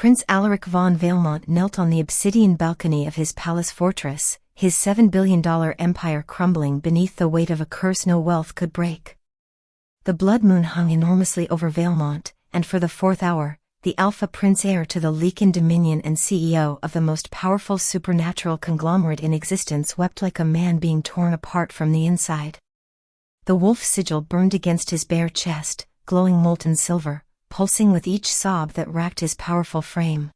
Prince Alaric von Vailmont knelt on the obsidian balcony of his palace fortress, his $7 billion empire crumbling beneath the weight of a curse no wealth could break. The blood moon hung enormously over Vailmont, and for the 4th hour, the Alpha Prince, heir to the Leakin Dominion and CEO of the most powerful supernatural conglomerate in existence, wept like a man being torn apart from the inside. The wolf sigil burned against his bare chest, glowing molten silver, pulsing with each sob that racked his powerful frame.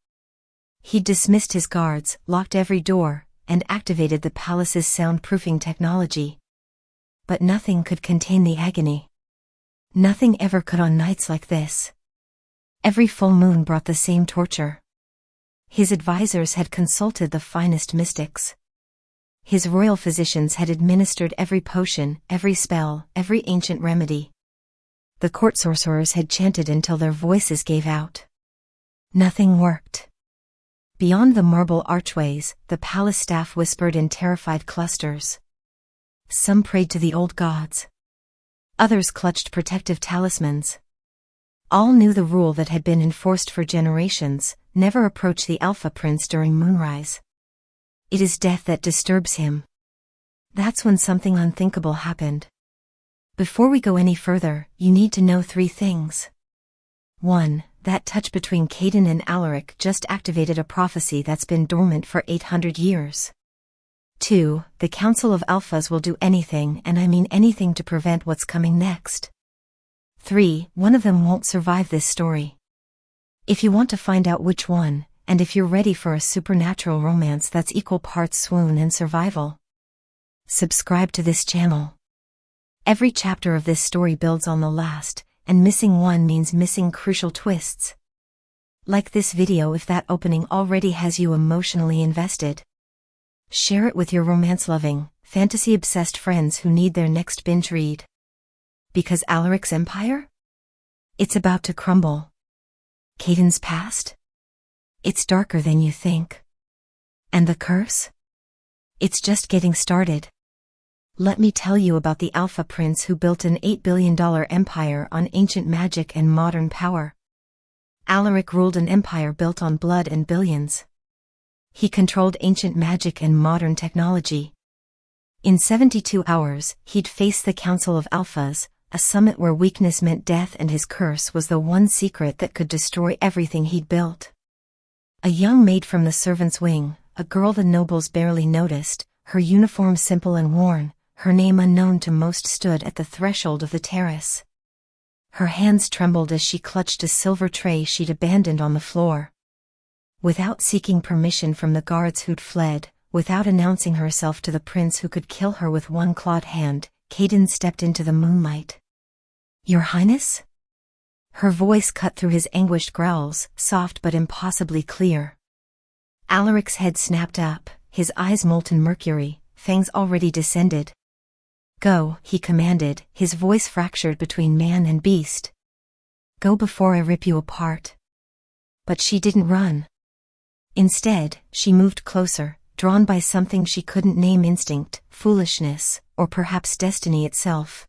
He'd dismissed his guards, locked every door, and activated the palace's soundproofing technology. But nothing could contain the agony. Nothing ever could on nights like this. Every full moon brought the same torture. His advisors had consulted the finest mystics. His royal physicians had administered every potion, every spell, every ancient remedy. The court sorcerers had chanted until their voices gave out. Nothing worked. Beyond the marble archways, the palace staff whispered in terrified clusters. Some prayed to the old gods. Others clutched protective talismans. All knew the rule that had been enforced for generations: never approach the Alpha Prince during moonrise. It is death that disturbs him. That's when something unthinkable happened. Before we go any further, you need to know 3 things. 1. That touch between Caden and Alaric just activated a prophecy that's been dormant for 800 years. 2. The Council of Alphas will do anything, and I mean anything, to prevent what's coming next. 3. One of them won't survive this story. If you want to find out which one, and if you're ready for a supernatural romance that's equal parts swoon and survival, subscribe to this channel. Every chapter of this story builds on the last, and missing one means missing crucial twists. Like this video if that opening already has you emotionally invested. Share it with your romance-loving, fantasy-obsessed friends who need their next binge read. Because Alaric's empire? It's about to crumble. Caden's past? It's darker than you think. And the curse? It's just getting started. Let me tell you about the Alpha Prince who built an $8 billion empire on ancient magic and modern power. Alaric ruled an empire built on blood and billions. He controlled ancient magic and modern technology. In 72 hours, he'd face the Council of Alphas, a summit where weakness meant death, and his curse was the one secret that could destroy everything he'd built. A young maid from the servants' wing, a girl the nobles barely noticed, her uniform simple and worn, her name unknown to most, stood at the threshold of the terrace. Her hands trembled as she clutched a silver tray she'd abandoned on the floor. Without seeking permission from the guards who'd fled, without announcing herself to the prince who could kill her with one clawed hand, Caden stepped into the moonlight. "Your Highness?" Her voice cut through his anguished growls, soft but impossibly clear. Alaric's head snapped up, his eyes molten mercury, fangs already descended. "Go," he commanded, his voice fractured between man and beast. "Go before I rip you apart." But she didn't run. Instead, she moved closer, drawn by something she couldn't name: instinct, foolishness, or perhaps destiny itself.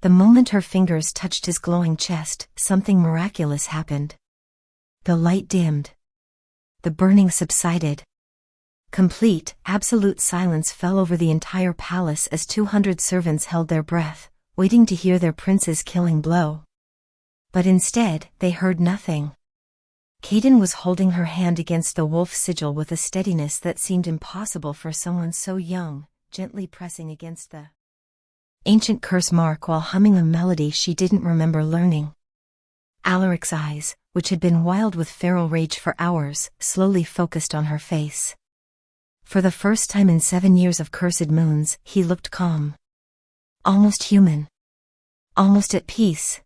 The moment her fingers touched his glowing chest, something miraculous happened. The light dimmed. The burning subsided. Complete, absolute silence fell over the entire palace as 200 servants held their breath, waiting to hear their prince's killing blow. But instead, they heard nothing. Caden was holding her hand against the wolf sigil with a steadiness that seemed impossible for someone so young, gently pressing against the ancient curse mark while humming a melody she didn't remember learning. Alaric's eyes, which had been wild with feral rage for hours, slowly focused on her face. For the first time in 7 years of cursed moons, he looked calm. Almost human. Almost at peace.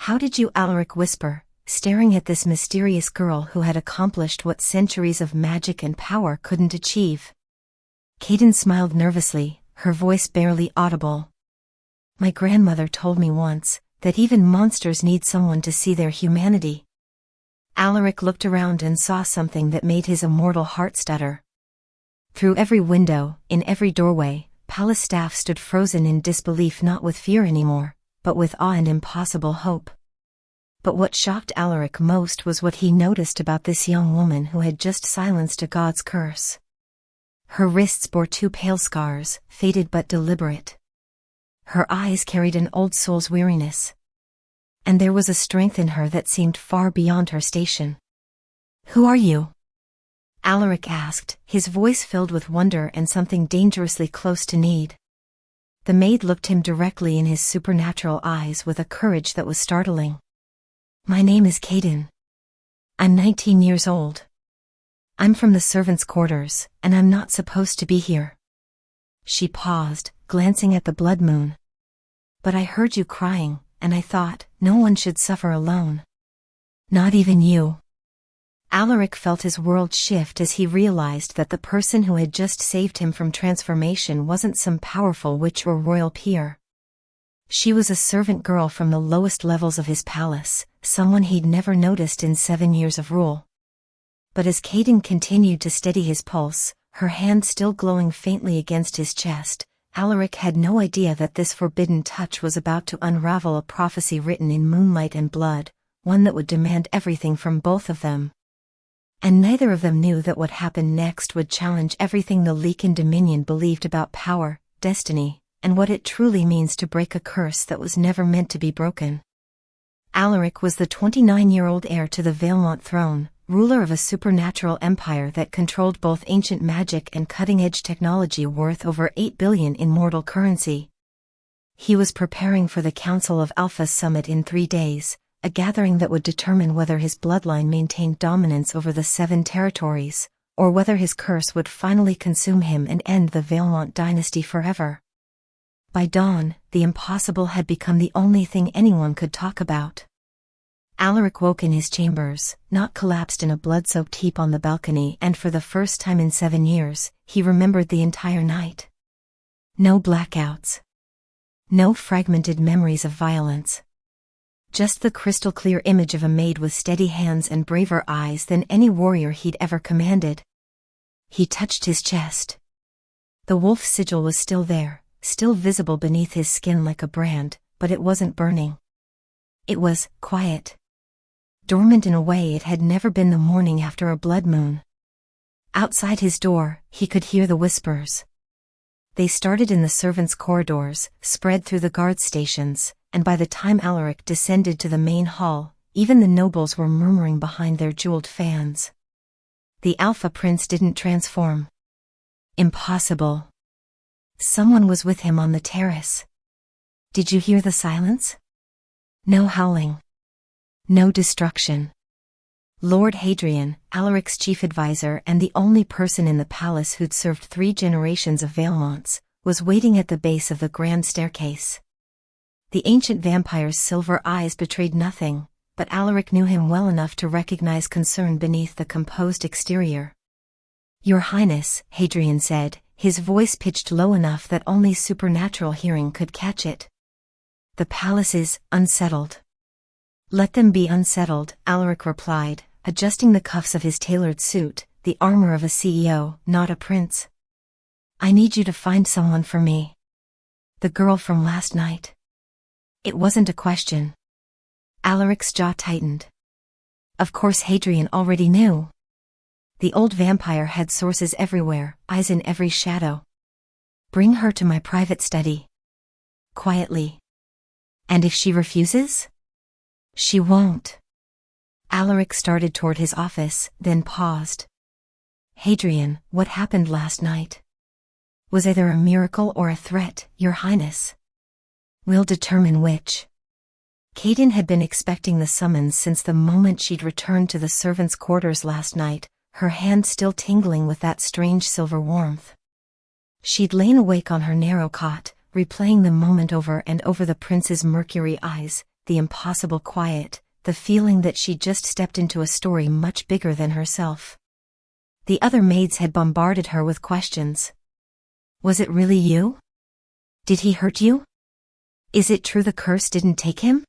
"How did you?" Alaric whispered, staring at this mysterious girl who had accomplished what centuries of magic and power couldn't achieve. Caden smiled nervously, her voice barely audible. "My grandmother told me once that even monsters need someone to see their humanity." Alaric looked around and saw something that made his immortal heart stutter. Through every window, in every doorway, palace staff stood frozen in disbelief, not with fear anymore, but with awe and impossible hope. But what shocked Alaric most was what he noticed about this young woman who had just silenced a god's curse. Her wrists bore 2 pale scars, faded but deliberate. Her eyes carried an old soul's weariness. And there was a strength in her that seemed far beyond her station. "Who are you?" Alaric asked, his voice filled with wonder and something dangerously close to need. The maid looked him directly in his supernatural eyes with a courage that was startling. "My name is Caden. I'm 19 years old. I'm from the servants' quarters, and I'm not supposed to be here." She paused, glancing at the blood moon. "But I heard you crying, and I thought, no one should suffer alone. Not even you." Alaric felt his world shift as he realized that the person who had just saved him from transformation wasn't some powerful witch or royal peer. She was a servant girl from the lowest levels of his palace, someone he'd never noticed in 7 years of rule. But as Caden continued to steady his pulse, her hand still glowing faintly against his chest, Alaric had no idea that this forbidden touch was about to unravel a prophecy written in moonlight and blood, one that would demand everything from both of them. And neither of them knew that what happened next would challenge everything the Leaken Dominion believed about power, destiny, and what it truly means to break a curse that was never meant to be broken. Alaric was the 29-year-old heir to the Valemont throne, ruler of a supernatural empire that controlled both ancient magic and cutting-edge technology worth over 8 billion in mortal currency. He was preparing for the Council of Alpha's summit in 3 days, a gathering that would determine whether his bloodline maintained dominance over the 7 territories, or whether his curse would finally consume him and end the Valemont dynasty forever. By dawn, the impossible had become the only thing anyone could talk about. Alaric woke in his chambers, not collapsed in a blood-soaked heap on the balcony, and for the first time in 7 years, he remembered the entire night. No blackouts. No fragmented memories of violence. Just the crystal-clear image of a maid with steady hands and braver eyes than any warrior he'd ever commanded. He touched his chest. The wolf sigil was still there, still visible beneath his skin like a brand, but it wasn't burning. It was quiet. Dormant in a way it had never been the morning after a blood moon. Outside his door, he could hear the whispers. They started in the servants' corridors, spread through the guard stations, and by the time Alaric descended to the main hall, even the nobles were murmuring behind their jeweled fans. The Alpha Prince didn't transform. Impossible. Someone was with him on the terrace. Did you hear the silence? No howling. No destruction. Lord Hadrian, Alaric's chief advisor and the only person in the palace who'd served 3 generations of Valemonts, was waiting at the base of the grand staircase. The ancient vampire's silver eyes betrayed nothing, but Alaric knew him well enough to recognize concern beneath the composed exterior. "Your Highness," Hadrian said, his voice pitched low enough that only supernatural hearing could catch it. "The palace is unsettled." "Let them be unsettled," Alaric replied, adjusting the cuffs of his tailored suit, the armor of a CEO, not a prince. "I need you to find someone for me. The girl from last night." It wasn't a question. Alaric's jaw tightened. Of course Hadrian already knew. The old vampire had sources everywhere, eyes in every shadow. "Bring her to my private study." Quietly. "And if she refuses?" "She won't." Alaric started toward his office, then paused. "Hadrian, what happened last night? Was either a miracle or a threat, Your Highness?" "We'll determine which." Caden had been expecting the summons since the moment she'd returned to the servants' quarters last night, her hand still tingling with that strange silver warmth. She'd lain awake on her narrow cot, replaying the moment over and over, the prince's mercury eyes, the impossible quiet, the feeling that she'd just stepped into a story much bigger than herself. The other maids had bombarded her with questions. "Was it really you? Did he hurt you? Is it true the curse didn't take him?"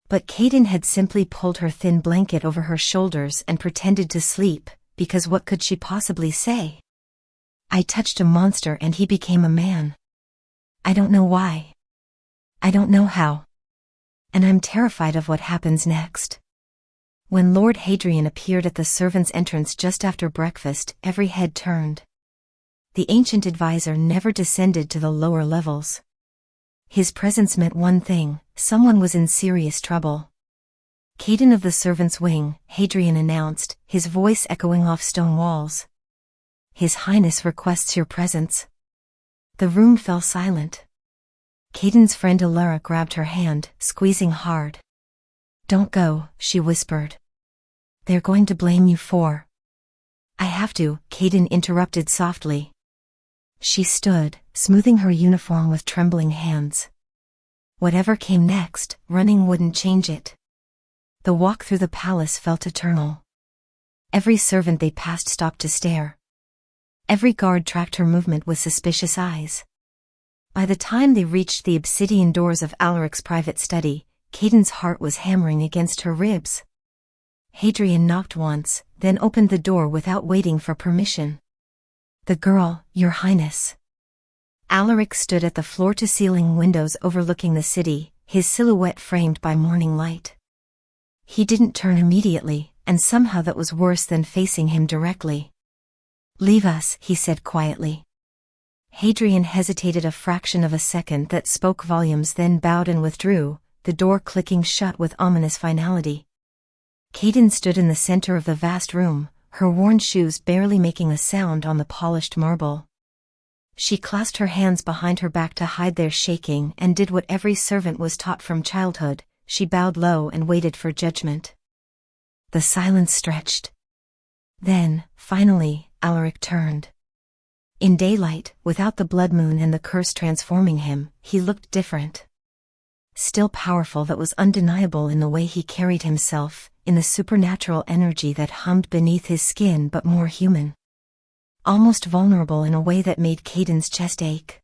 But Caden had simply pulled her thin blanket over her shoulders and pretended to sleep, because what could she possibly say? "I touched a monster and he became a man. I don't know why. I don't know how. and I'm terrified of what happens next. When Lord Hadrian appeared at the servants' entrance just after breakfast, every head turned. The ancient advisor never descended to the lower levels. His presence meant one thing: someone was in serious trouble. "Captain of the servants' wing," Hadrian announced, his voice echoing off stone walls. "His Highness requests your presence." The room fell silent. Caden's friend Alara grabbed her hand, squeezing hard. "Don't go," she whispered. "They're going to blame you for—" "I have to," Caden interrupted softly. She stood, smoothing her uniform with trembling hands. Whatever came next, running wouldn't change it. The walk through the palace felt eternal. Every servant they passed stopped to stare. Every guard tracked her movement with suspicious eyes. By the time they reached the obsidian doors of Alaric's private study, Caden's heart was hammering against her ribs. Hadrian knocked once, then opened the door without waiting for permission. "The girl, Your Highness." Alaric stood at the floor-to-ceiling windows overlooking the city, his silhouette framed by morning light. He didn't turn immediately, and somehow that was worse than facing him directly. "Leave us," he said quietly. Hadrian hesitated a fraction of a second, that spoke volumes, then bowed and withdrew, the door clicking shut with ominous finality. Caden stood in the center of the vast room, her worn shoes barely making a sound on the polished marble. She clasped her hands behind her back to hide their shaking and did what every servant was taught from childhood: she bowed low and waited for judgment. The silence stretched. Then, finally, Alaric turned. In daylight, without the blood moon and the curse transforming him, he looked different. Still powerful, that was undeniable in the way he carried himself, in the supernatural energy that hummed beneath his skin, but more human. Almost vulnerable in a way that made Caden's chest ache.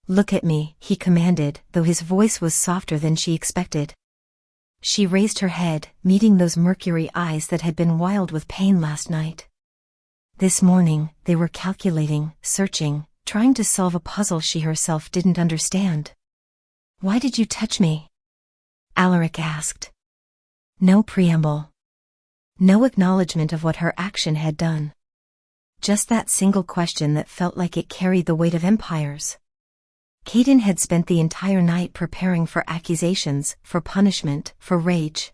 "Look at me," he commanded, though his voice was softer than she expected. She raised her head, meeting those mercury eyes that had been wild with pain last night. This morning, they were calculating, searching, trying to solve a puzzle she herself didn't understand. "Why did you touch me?" Alaric asked. No preamble. No acknowledgement of what her action had done. Just that single question that felt like it carried the weight of empires. Caden had spent the entire night preparing for accusations, for punishment, for rage.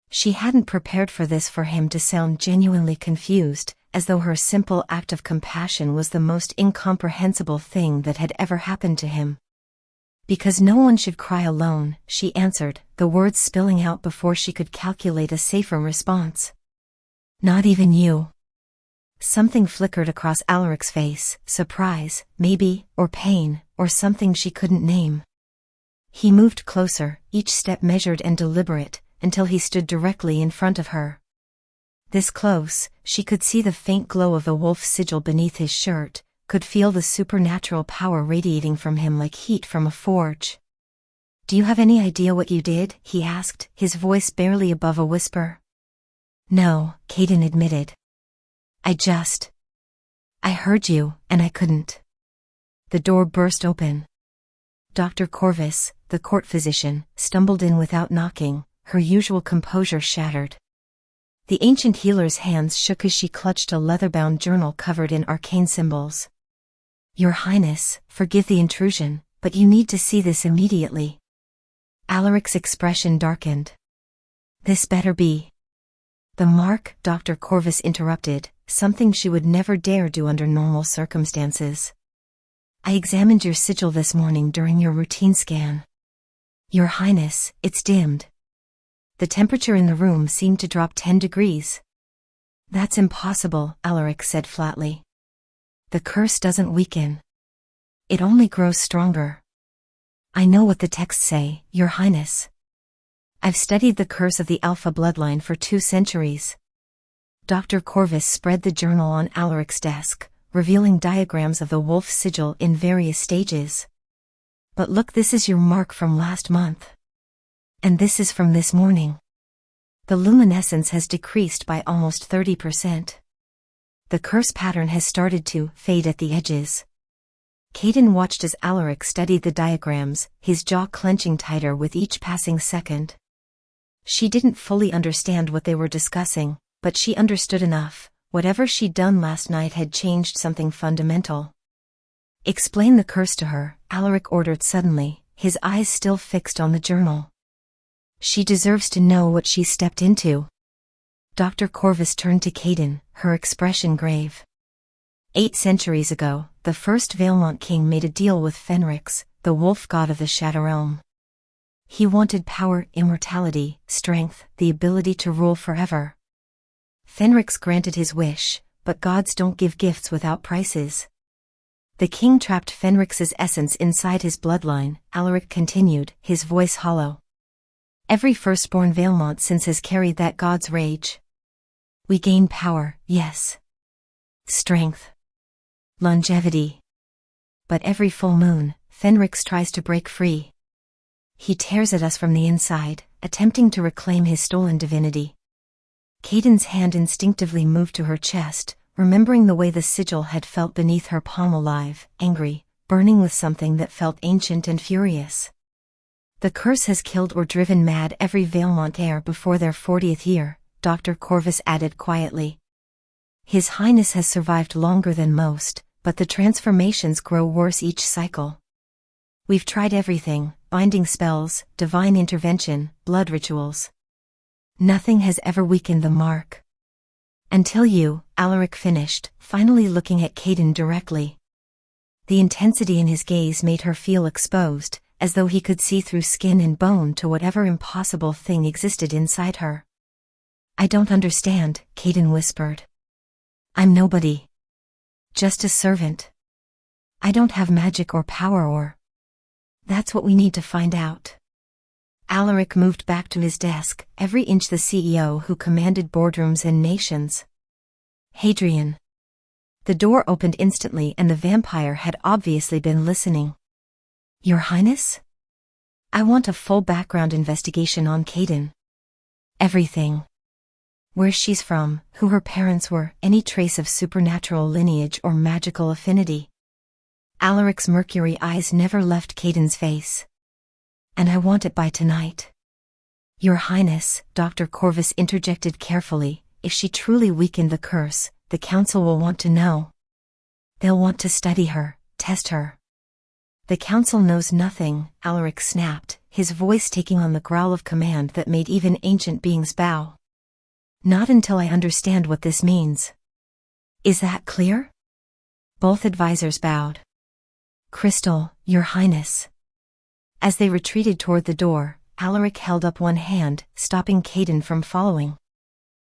She hadn't prepared for this, for him to sound genuinely confused, as though her simple act of compassion was the most incomprehensible thing that had ever happened to him. "Because no one should cry alone," she answered, the words spilling out before she could calculate a safer response. "Not even you." Something flickered across Alaric's face, surprise, maybe, or pain, or something she couldn't name. He moved closer, each step measured and deliberate, until he stood directly in front of her. This close, she could see the faint glow of the wolf sigil beneath his shirt, could feel the supernatural power radiating from him like heat from a forge. "Do you have any idea what you did?" he asked, his voice barely above a whisper. "No," Caden admitted. I heard you, and I couldn't." The door burst open. Dr. Corvus, the court physician, stumbled in without knocking, her usual composure shattered. The ancient healer's hands shook as she clutched a leather-bound journal covered in arcane symbols. "Your Highness, forgive the intrusion, but you need to see this immediately." Alaric's expression darkened. "This better be." "The mark," Dr. Corvus interrupted, something she would never dare do under normal circumstances. "I examined your sigil this morning during your routine scan. Your Highness, it's dimmed." The temperature in the room seemed to drop 10 degrees. "That's impossible," Alaric said flatly. "The curse doesn't weaken. It only grows stronger." "I know what the texts say, Your Highness. I've studied the curse of the Alpha bloodline for 2 centuries. Dr. Corvus spread the journal on Alaric's desk, revealing diagrams of the wolf sigil in various stages. "But look, this is your mark from last month. And this is from this morning. The luminescence has decreased by almost 30%. The curse pattern has started to fade at the edges." Caden watched as Alaric studied the diagrams, his jaw clenching tighter with each passing second. She didn't fully understand what they were discussing, but she understood enough. Whatever she'd done last night had changed something fundamental. "Explain the curse to her," Alaric ordered suddenly, his eyes still fixed on the journal. "She deserves to know what she stepped into." Dr. Corvus turned to Caden, her expression grave. 8 centuries ago, the first Valemont king made a deal with Fenrix, the wolf god of the Shadow Realm. He wanted power, immortality, strength, the ability to rule forever. Fenrix granted his wish, but gods don't give gifts without prices. The king trapped Fenrix's essence inside his bloodline, Alaric continued, his voice hollow. Every firstborn Valemont since has carried that god's rage. We gain power, yes. Strength. Longevity. But every full moon, Fenrix tries to break free. He tears at us from the inside, attempting to reclaim his stolen divinity. Caden's hand instinctively moved to her chest, remembering the way the sigil had felt beneath her palm, alive, angry, burning with something that felt ancient and furious. The curse has killed or driven mad every Valemont heir before their 40th year, Dr. Corvus added quietly. His Highness has survived longer than most, but the transformations grow worse each cycle. We've tried everything, binding spells, divine intervention, blood rituals. Nothing has ever weakened the mark. Until you, Alaric finished, finally looking at Caden directly. The intensity in his gaze made her feel exposed, as though he could see through skin and bone to whatever impossible thing existed inside her. I don't understand, Caden whispered. I'm nobody. Just a servant. I don't have magic or power or... That's what we need to find out. Alaric moved back to his desk, every inch the CEO who commanded boardrooms and nations. Hadrian. The door opened instantly and the vampire had obviously been listening. Your Highness? I want a full background investigation on Caden. Everything. Where she's from, who her parents were, any trace of supernatural lineage or magical affinity. Alaric's mercury eyes never left Caden's face. And I want it by tonight. Your Highness, Dr. Corvus interjected carefully, if she truly weakened the curse, the council will want to know. They'll want to study her, test her. The council knows nothing, Alaric snapped, his voice taking on the growl of command that made even ancient beings bow. Not until I understand what this means. Is that clear? Both advisors bowed. Crystal, Your Highness. As they retreated toward the door, Alaric held up one hand, stopping Caden from following.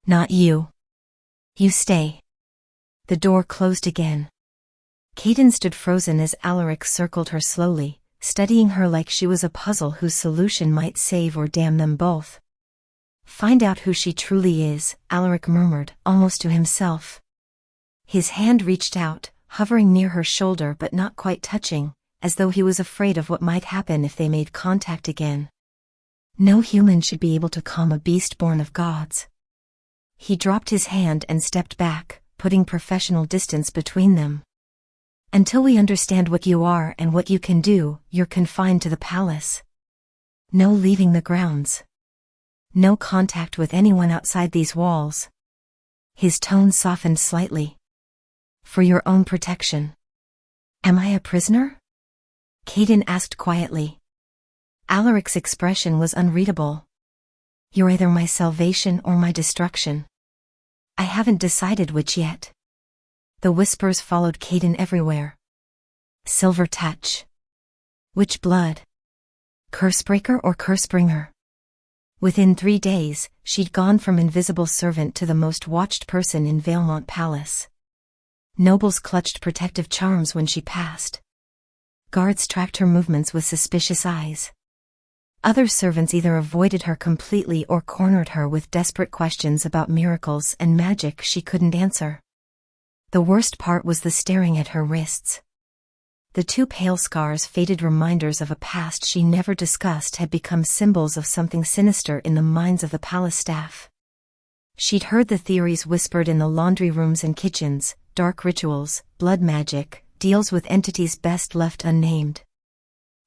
Not you. You stay. The door closed again. Caden stood frozen as Alaric circled her slowly, studying her like she was a puzzle whose solution might save or damn them both. Find out who she truly is, Alaric murmured, almost to himself. His hand reached out, hovering near her shoulder but not quite touching, as though he was afraid of what might happen if they made contact again. No human should be able to calm a beast born of gods. He dropped his hand and stepped back, putting professional distance between them. Until we understand what you are and what you can do, you're confined to the palace. No leaving the grounds. No contact with anyone outside these walls. His tone softened slightly. For your own protection. Am I a prisoner? Caden asked quietly. Alaric's expression was unreadable. You're either my salvation or my destruction. I haven't decided which yet. The whispers followed Caden everywhere. Silver touch. Which blood? Cursebreaker or cursebringer? Within 3 days, she'd gone from invisible servant to the most watched person in Valemont Palace. Nobles clutched protective charms when she passed. Guards tracked her movements with suspicious eyes. Other servants either avoided her completely or cornered her with desperate questions about miracles and magic she couldn't answer. The worst part was the staring at her wrists. The 2 pale scars, faded reminders of a past she never discussed, had become symbols of something sinister in the minds of the palace staff. She'd heard the theories whispered in the laundry rooms and kitchens: dark rituals, blood magic, deals with entities best left unnamed.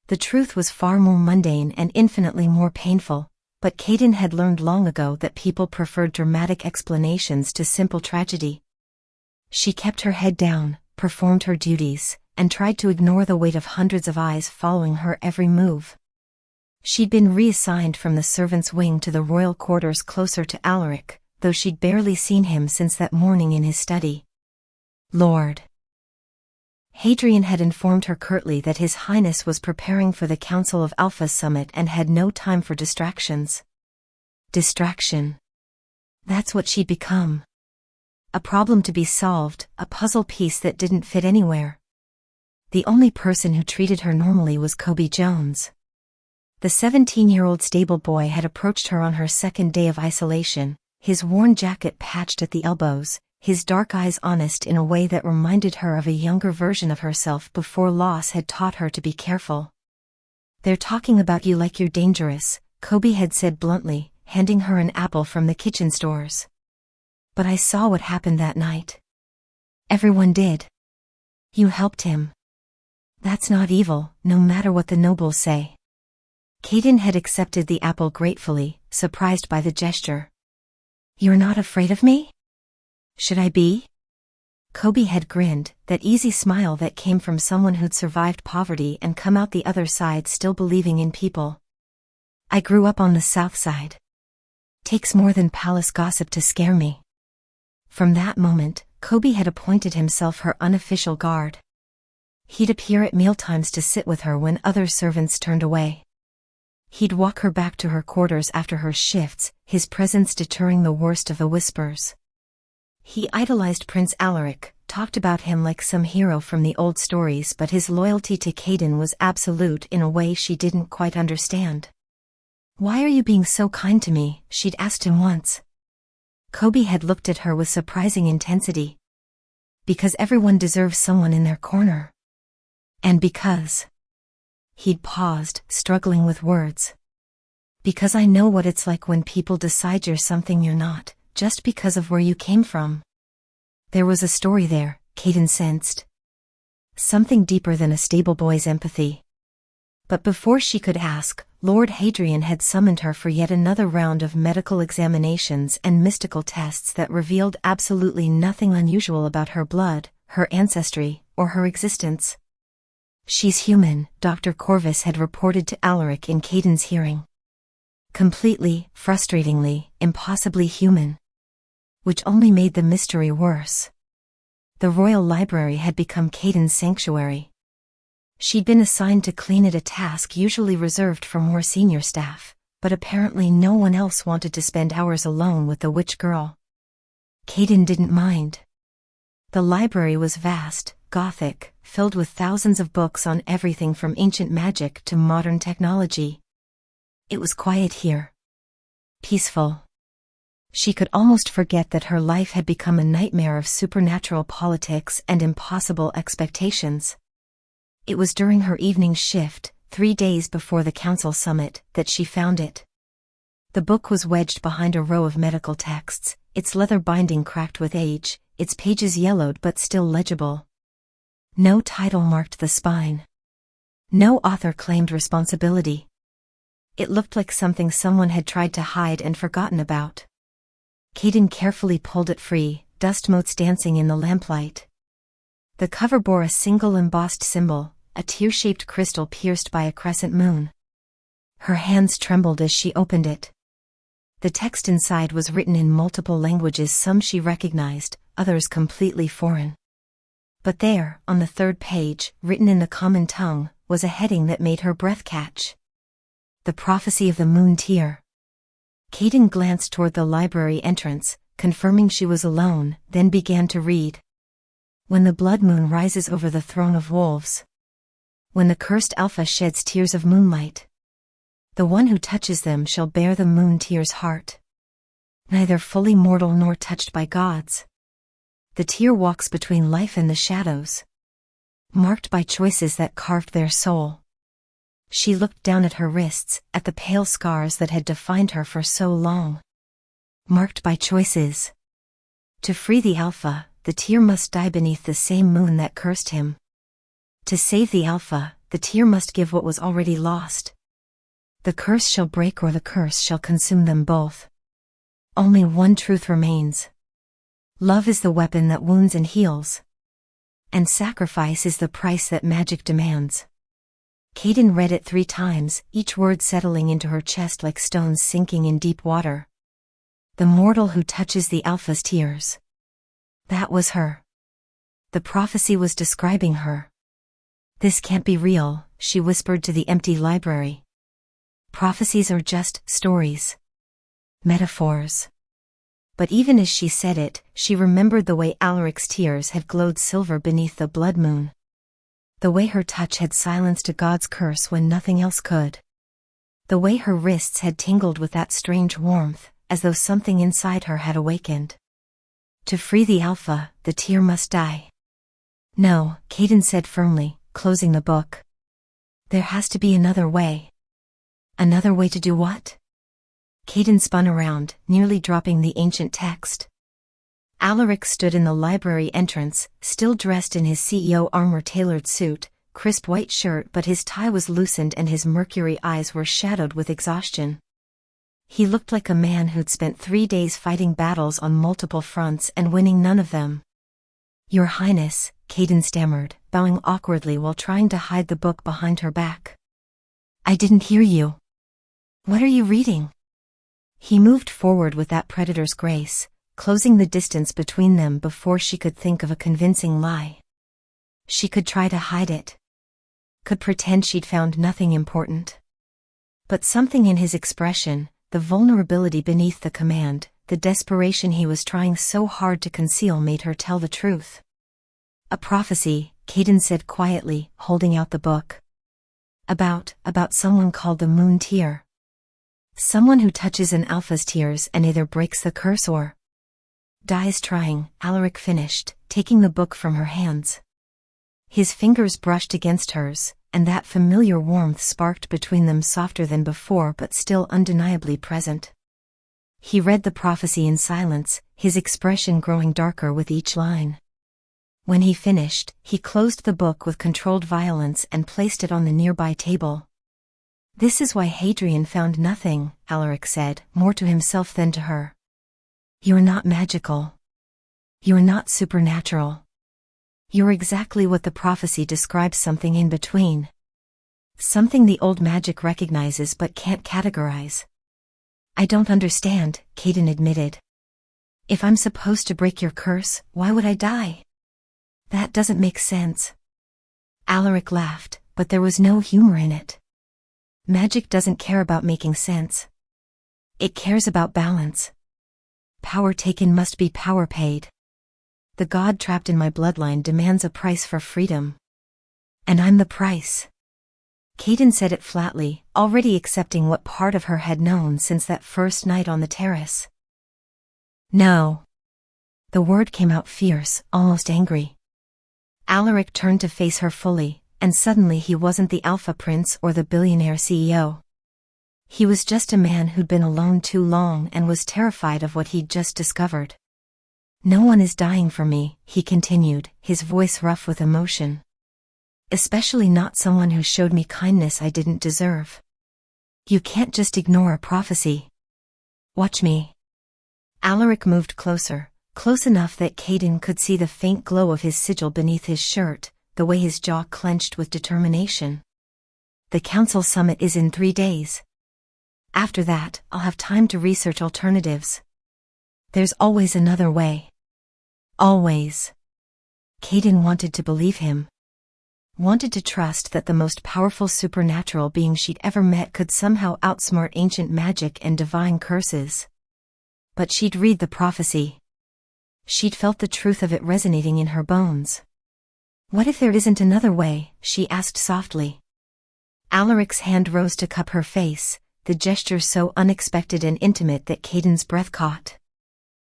The truth was far more mundane and infinitely more painful, but Caden had learned long ago that people preferred dramatic explanations to simple tragedy. She kept her head down, performed her duties, and tried to ignore the weight of hundreds of eyes following her every move. She'd been reassigned from the servants' wing to the royal quarters closer to Alaric, though she'd barely seen him since that morning in his study. Lord Hadrian had informed her curtly that His Highness was preparing for the Council of Alpha's summit and had no time for distractions. Distraction. That's what she'd become. A problem to be solved, a puzzle piece that didn't fit anywhere. The only person who treated her normally was Kobe Jones. The 17-year-old stable boy had approached her on her second day of isolation, his worn jacket patched at the elbows, his dark eyes honest in a way that reminded her of a younger version of herself before loss had taught her to be careful. "They're talking about you like you're dangerous," Kobe had said bluntly, handing her an apple from the kitchen stores. "But I saw what happened that night. Everyone did. You helped him. That's not evil, no matter what the nobles say." Caden had accepted the apple gratefully, surprised by the gesture. "You're not afraid of me? Should I be?" Kobe had grinned, that easy smile that came from someone who'd survived poverty and come out the other side still believing in people. "I grew up on the south side. Takes more than palace gossip to scare me." From that moment, Kobe had appointed himself her unofficial guard. He'd appear at mealtimes to sit with her when other servants turned away. He'd walk her back to her quarters after her shifts, his presence deterring the worst of the whispers. He idolized Prince Alaric, talked about him like some hero from the old stories, but his loyalty to Caden was absolute in a way she didn't quite understand. "Why are you being so kind to me?" she'd asked him once. Kobe had looked at her with surprising intensity. "Because everyone deserves someone in their corner. And because..." He'd paused, struggling with words. "Because I know what it's like when people decide you're something you're not, just because of where you came from." There was a story there, Caden sensed. Something deeper than a stable boy's empathy. But before she could ask, Lord Hadrian had summoned her for yet another round of medical examinations and mystical tests that revealed absolutely nothing unusual about her blood, her ancestry, or her existence. "She's human," Dr. Corvus had reported to Alaric in Caden's hearing. "Completely, frustratingly, impossibly human." Which only made the mystery worse. The royal library had become Caden's sanctuary. She'd been assigned to clean it, a task usually reserved for more senior staff, but apparently no one else wanted to spend hours alone with the witch girl. Caden didn't mind. The library was vast, Gothic, filled with thousands of books on everything from ancient magic to modern technology. It was quiet here. Peaceful. She could almost forget that her life had become a nightmare of supernatural politics and impossible expectations. It was during her evening shift, 3 days before the council summit, that she found it. The book was wedged behind a row of medical texts, its leather binding cracked with age, its pages yellowed but still legible. No title marked the spine. No author claimed responsibility. It looked like something someone had tried to hide and forgotten about. Caden carefully pulled it free, dust motes dancing in the lamplight. The cover bore a single embossed symbol, a tear-shaped crystal pierced by a crescent moon. Her hands trembled as she opened it. The text inside was written in multiple languages, some she recognized, others completely foreign. But there, on the 3rd page, written in the common tongue, was a heading that made her breath catch. The Prophecy of the Moon Tear. Caden glanced toward the library entrance, confirming she was alone, then began to read. "When the blood moon rises over the throne of wolves. When the cursed Alpha sheds tears of moonlight. The one who touches them shall bear the moon tear's heart. Neither fully mortal nor touched by gods. The tear walks between life and the shadows. Marked by choices that carved their soul." She looked down at her wrists, at the pale scars that had defined her for so long. Marked by choices. To free the Alpha, the tear must die beneath the same moon that cursed him. To save the Alpha, the tear must give what was already lost. The curse shall break or the curse shall consume them both. Only one truth remains. Love is the weapon that wounds and heals. And sacrifice is the price that magic demands. Kaden read it 3 times, each word settling into her chest like stones sinking in deep water. The mortal who touches the Alpha's tears. That was her. The prophecy was describing her. This can't be real, she whispered to the empty library. Prophecies are just stories. Metaphors. But even as she said it, she remembered the way Alaric's tears had glowed silver beneath the blood moon. The way her touch had silenced a god's curse when nothing else could. The way her wrists had tingled with that strange warmth, as though something inside her had awakened. To free the Alpha, the tear must die. No, Kaden said firmly, closing the book. There has to be another way. Another way to do what? Kaden spun around, nearly dropping the ancient text. Alaric stood in the library entrance, still dressed in his CEO armor-tailored suit, crisp white shirt, but his tie was loosened and his mercury eyes were shadowed with exhaustion. He looked like a man who'd spent 3 days fighting battles on multiple fronts and winning none of them. Your Highness, Kaden stammered, bowing awkwardly while trying to hide the book behind her back. I didn't hear you. What are you reading? He moved forward with that predator's grace, closing the distance between them before she could think of a convincing lie. She could try to hide it. Could pretend she'd found nothing important. But something in his expression, the vulnerability beneath the command, the desperation he was trying so hard to conceal made her tell the truth. A prophecy, Kaden said quietly, holding out the book. About someone called the Moon Tear. Someone who touches an Alpha's tears and either breaks the curse or dies trying, Alaric finished, taking the book from her hands. His fingers brushed against hers, and that familiar warmth sparked between them, softer than before but still undeniably present. He read the prophecy in silence, his expression growing darker with each line. When he finished, he closed the book with controlled violence and placed it on the nearby table. This is why Hadrian found nothing, Alaric said, more to himself than to her. You're not magical. You're not supernatural. You're exactly what the prophecy describes, something in between. Something the old magic recognizes but can't categorize. I don't understand, Kaden admitted. If I'm supposed to break your curse, why would I die? That doesn't make sense. Alaric laughed, but there was no humor in it. Magic doesn't care about making sense. It cares about balance. Power taken must be power paid. The god trapped in my bloodline demands a price for freedom. And I'm the price. Kaden said it flatly, already accepting what part of her had known since that first night on the terrace. No. The word came out fierce, almost angry. Alaric turned to face her fully, and suddenly he wasn't the Alpha Prince or the billionaire CEO. He was just a man who'd been alone too long and was terrified of what he'd just discovered. No one is dying for me, he continued, his voice rough with emotion. Especially not someone who showed me kindness I didn't deserve. You can't just ignore a prophecy. Watch me. Alaric moved closer, close enough that Kaden could see the faint glow of his sigil beneath his shirt, the way his jaw clenched with determination. The council summit is in 3 days. After that, I'll have time to research alternatives. There's always another way. Always. Kaden wanted to believe him. Wanted to trust that the most powerful supernatural being she'd ever met could somehow outsmart ancient magic and divine curses. But she'd read the prophecy. She'd felt the truth of it resonating in her bones. What if there isn't another way? She asked softly. Alaric's hand rose to cup her face, the gesture so unexpected and intimate that Kaden's breath caught.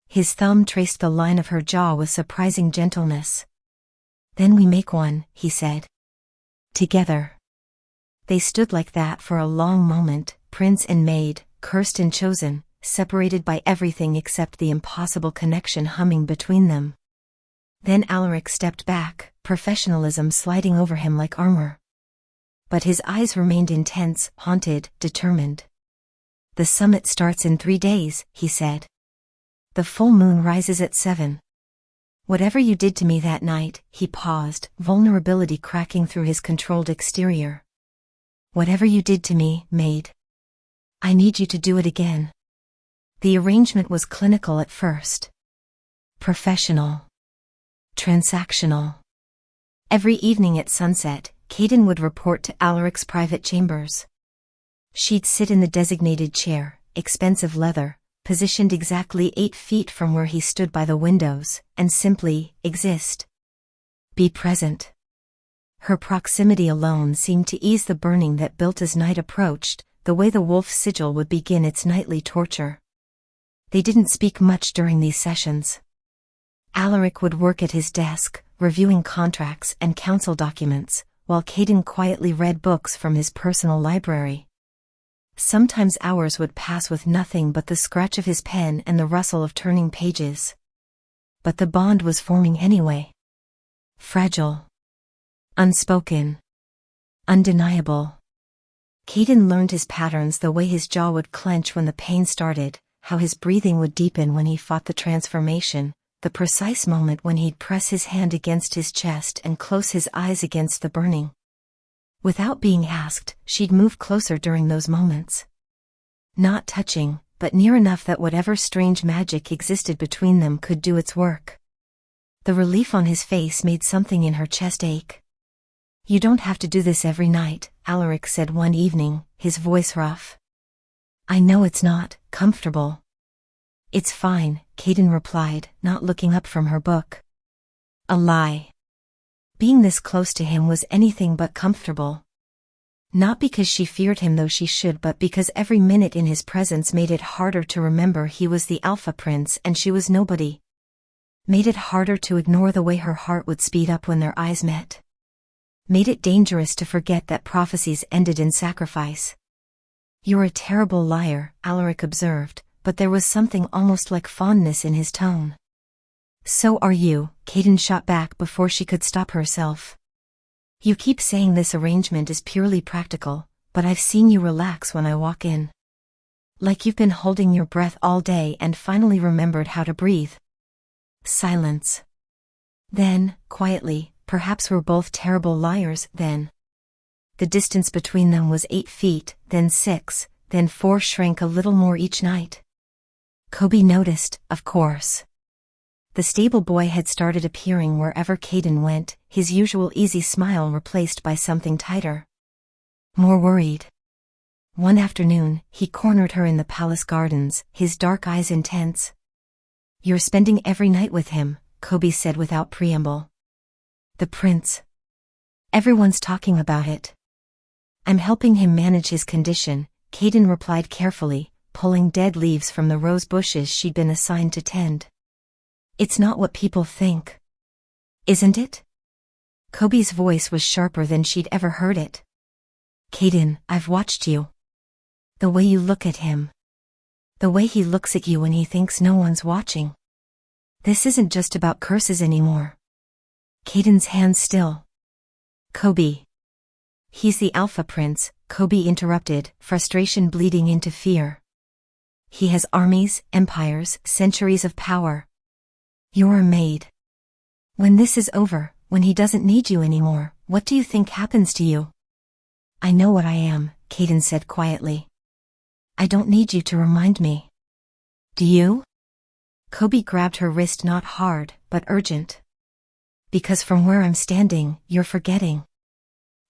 His thumb traced the line of her jaw with surprising gentleness. Then we make one, he said. Together. They stood like that for a long moment, prince and maid, cursed and chosen, separated by everything except the impossible connection humming between them. Then Alaric stepped back, professionalism sliding over him like armor. But his eyes remained intense, haunted, determined. "The summit starts in 3 days," he said. "The full moon rises at 7. Whatever you did to me that night," he paused, vulnerability cracking through his controlled exterior. "Whatever you did to me, Maid. I need you to do it again." The arrangement was clinical at first. Professional. Transactional. Every evening at sunset, Caden would report to Alaric's private chambers. She'd sit in the designated chair, expensive leather, positioned exactly 8 feet from where he stood by the windows, and simply exist. Be present. Her proximity alone seemed to ease the burning that built as night approached, the way the wolf sigil would begin its nightly torture. They didn't speak much during these sessions. Alaric would work at his desk, reviewing contracts and council documents, while Caden quietly read books from his personal library. Sometimes hours would pass with nothing but the scratch of his pen and the rustle of turning pages. But the bond was forming anyway. Fragile. Unspoken. Undeniable. Caden learned his patterns, the way his jaw would clench when the pain started, how his breathing would deepen when he fought the transformation, the precise moment when he'd press his hand against his chest and close his eyes against the burning. Without being asked, she'd move closer during those moments. Not touching, but near enough that whatever strange magic existed between them could do its work. The relief on his face made something in her chest ache. "You don't have to do this every night," Alaric said one evening, his voice rough. "I know it's not comfortable." "It's fine," Caden replied, not looking up from her book. A lie. Being this close to him was anything but comfortable. Not because she feared him, though she should, but because every minute in his presence made it harder to remember he was the Alpha Prince and she was nobody. Made it harder to ignore the way her heart would speed up when their eyes met. Made it dangerous to forget that prophecies ended in sacrifice. "You're a terrible liar," Alaric observed, but there was something almost like fondness in his tone. "So are you," Caden shot back before she could stop herself. "You keep saying this arrangement is purely practical, but I've seen you relax when I walk in. Like you've been holding your breath all day and finally remembered how to breathe." Silence. Then, quietly, "Perhaps we're both terrible liars, then." The distance between them was 8 feet, then 6, then 4, shrank a little more each night. Kobe noticed, of course. The stable boy had started appearing wherever Caden went, his usual easy smile replaced by something tighter. More worried. One afternoon, he cornered her in the palace gardens, his dark eyes intense. "You're spending every night with him," Kobe said without preamble. "The prince. Everyone's talking about it." "I'm helping him manage his condition," Caden replied carefully, pulling dead leaves from the rose bushes she'd been assigned to tend. "It's not what people think." "Isn't it?" Kobe's voice was sharper than she'd ever heard it. "Caden, I've watched you. The way you look at him. The way he looks at you when he thinks no one's watching. This isn't just about curses anymore." Caden's hands still. "Kobe." "He's the Alpha Prince," Kobe interrupted, frustration bleeding into fear. "He has armies, empires, centuries of power. You're a maid. When this is over, when he doesn't need you anymore, what do you think happens to you?" "I know what I am," Caden said quietly. "I don't need you to remind me." "Do you?" Kobe grabbed her wrist, not hard, but urgent. "Because from where I'm standing, you're forgetting.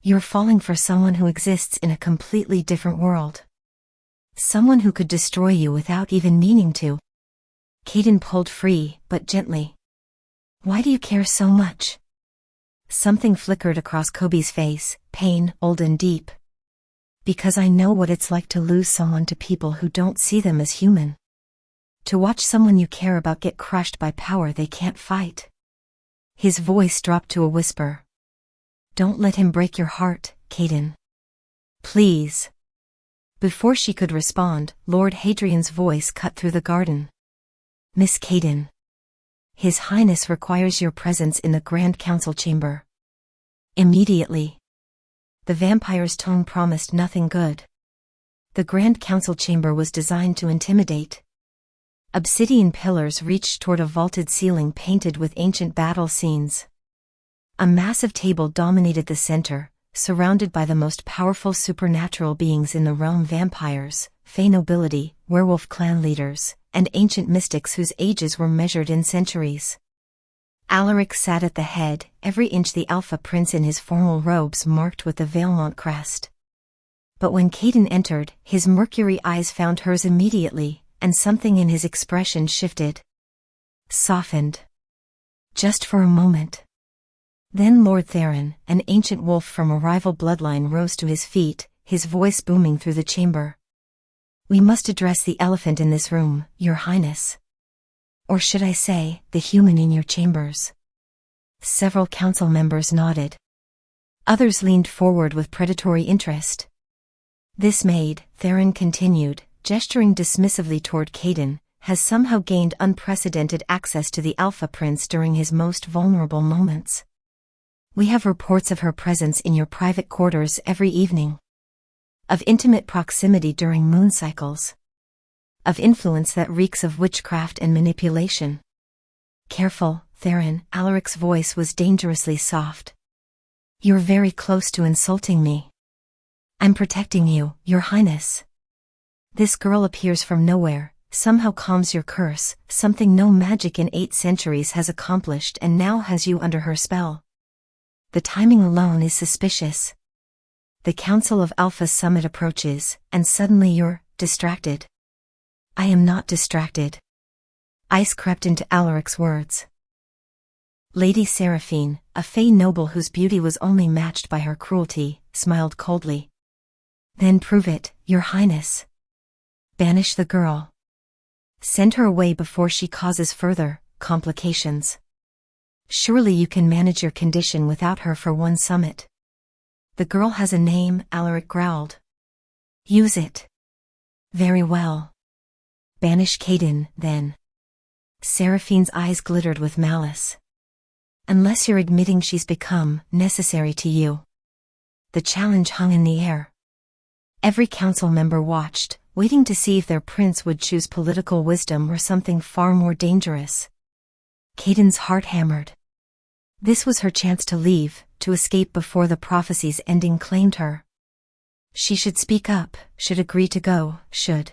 You're falling for someone who exists in a completely different world. Someone who could destroy you without even meaning to." Caden pulled free, but gently. "Why do you care so much?" Something flickered across Kobe's face, pain, old and deep. "Because I know what it's like to lose someone to people who don't see them as human. To watch someone you care about get crushed by power they can't fight." His voice dropped to a whisper. "Don't let him break your heart, Caden. Please." Before she could respond, Lord Hadrian's voice cut through the garden. "Miss Caden." His Highness requires your presence in the Grand Council chamber. Immediately. The vampire's tone promised nothing good. The Grand Council chamber was designed to intimidate. Obsidian pillars reached toward a vaulted ceiling painted with ancient battle scenes. A massive table dominated the center, surrounded by the most powerful supernatural beings in the realm: vampires, fey nobility, werewolf clan leaders, and ancient mystics whose ages were measured in centuries. Alaric sat at the head, every inch the Alpha Prince in his formal robes marked with the Valemont crest. But when Caden entered, his mercury eyes found hers immediately, and something in his expression shifted. Softened. Just for a moment. Then Lord Theron, an ancient wolf from a rival bloodline, rose to his feet, his voice booming through the chamber. We must address the elephant in this room, Your Highness. Or should I say, the human in your chambers. Several council members nodded. Others leaned forward with predatory interest. This maid, Theron continued, gesturing dismissively toward Caden, has somehow gained unprecedented access to the Alpha Prince during his most vulnerable moments. We have reports of her presence in your private quarters every evening. Of intimate proximity during moon cycles. Of influence that reeks of witchcraft and manipulation. Careful, Theron, Alaric's voice was dangerously soft. You're very close to insulting me. I'm protecting you, Your Highness. This girl appears from nowhere, somehow calms your curse, something no magic in 8 centuries has accomplished, and now has you under her spell. The timing alone is suspicious. The Council of Alpha Summit approaches, and suddenly you're distracted. I am not distracted. Ice crept into Alaric's words. Lady Seraphine, a fey noble whose beauty was only matched by her cruelty, smiled coldly. Then prove it, Your Highness. Banish the girl. Send her away before she causes further complications. Surely you can manage your condition without her for one summit. The girl has a name, Alaric growled. Use it. Very well. Banish Caden, then. Seraphine's eyes glittered with malice. Unless you're admitting she's become necessary to you. The challenge hung in the air. Every council member watched, waiting to see if their prince would choose political wisdom or something far more dangerous. Caden's heart hammered. This was her chance to leave, to escape before the prophecy's ending claimed her. She should speak up, should agree to go, should.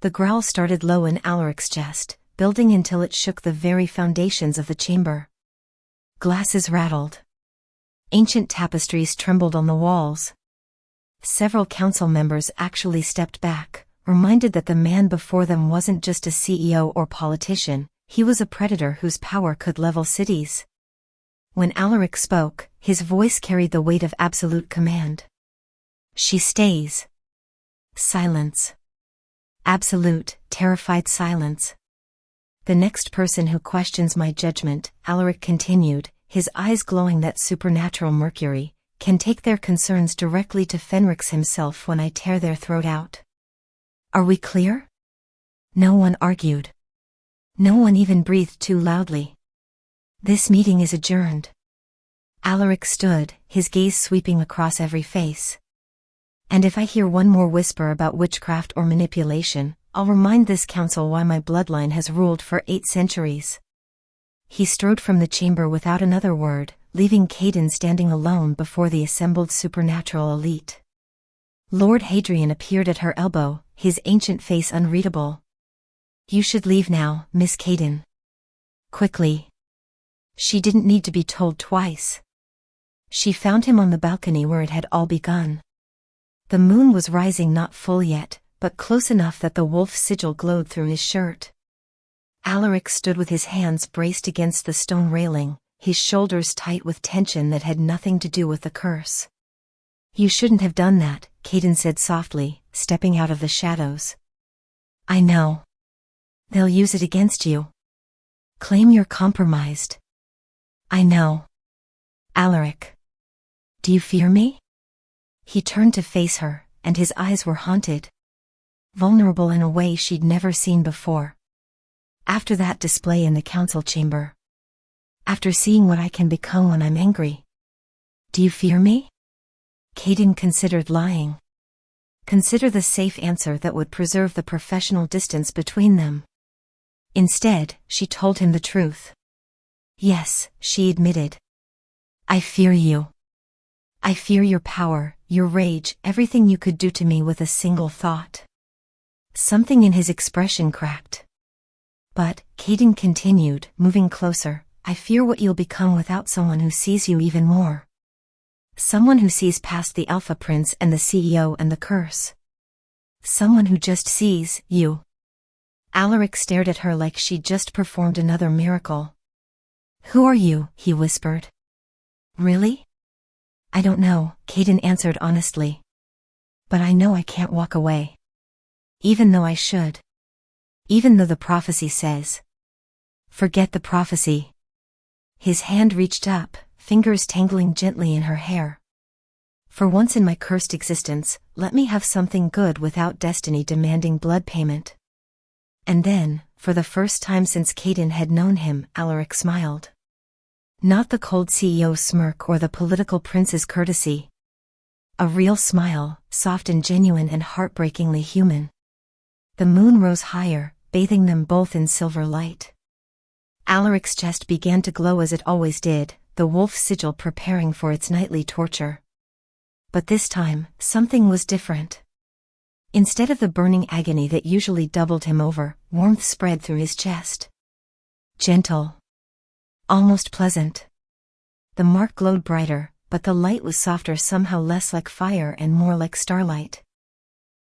The growl started low in Alaric's chest, building until it shook the very foundations of the chamber. Glasses rattled. Ancient tapestries trembled on the walls. Several council members actually stepped back, reminded that the man before them wasn't just a CEO or politician, he was a predator whose power could level cities. When Alaric spoke, his voice carried the weight of absolute command. She stays. Silence. Absolute, terrified silence. The next person who questions my judgment, Alaric continued, his eyes glowing that supernatural mercury, can take their concerns directly to Fenrix himself when I tear their throat out. Are we clear? No one argued. No one even breathed too loudly. This meeting is adjourned. Alaric stood, his gaze sweeping across every face. And if I hear one more whisper about witchcraft or manipulation, I'll remind this council why my bloodline has ruled for 8 centuries. He strode from the chamber without another word, leaving Caden standing alone before the assembled supernatural elite. Lord Hadrian appeared at her elbow, his ancient face unreadable. You should leave now, Miss Caden. Quickly. She didn't need to be told twice. She found him on the balcony where it had all begun. The moon was rising, not full yet, but close enough that the wolf's sigil glowed through his shirt. Alaric stood with his hands braced against the stone railing, his shoulders tight with tension that had nothing to do with the curse. You shouldn't have done that, Caden said softly, stepping out of the shadows. I know. They'll use it against you. Claim you're compromised. I know. Alaric. Do you fear me? He turned to face her, and his eyes were haunted. Vulnerable in a way she'd never seen before. After that display in the council chamber. After seeing what I can become when I'm angry. Do you fear me? Caden considered lying. Consider the safe answer that would preserve the professional distance between them. Instead, she told him the truth. Yes, she admitted. I fear you. I fear your power, your rage, everything you could do to me with a single thought. Something in his expression cracked. But, Caden continued, moving closer, I fear what you'll become without someone who sees you even more. Someone who sees past the Alpha Prince and the CEO and the curse. Someone who just sees you. Alaric stared at her like she'd just performed another miracle. Who are you? He whispered. Really? I don't know, Caden answered honestly. But I know I can't walk away. Even though I should. Even though the prophecy says. Forget the prophecy. His hand reached up, fingers tangling gently in her hair. For once in my cursed existence, let me have something good without destiny demanding blood payment. And then, for the first time since Caden had known him, Alaric smiled. Not the cold CEO smirk or the political prince's courtesy. A real smile, soft and genuine and heartbreakingly human. The moon rose higher, bathing them both in silver light. Alaric's chest began to glow as it always did, the wolf sigil preparing for its nightly torture. But this time, something was different. Instead of the burning agony that usually doubled him over, warmth spread through his chest. Gentle. Almost pleasant. The mark glowed brighter, but the light was softer, somehow less like fire and more like starlight.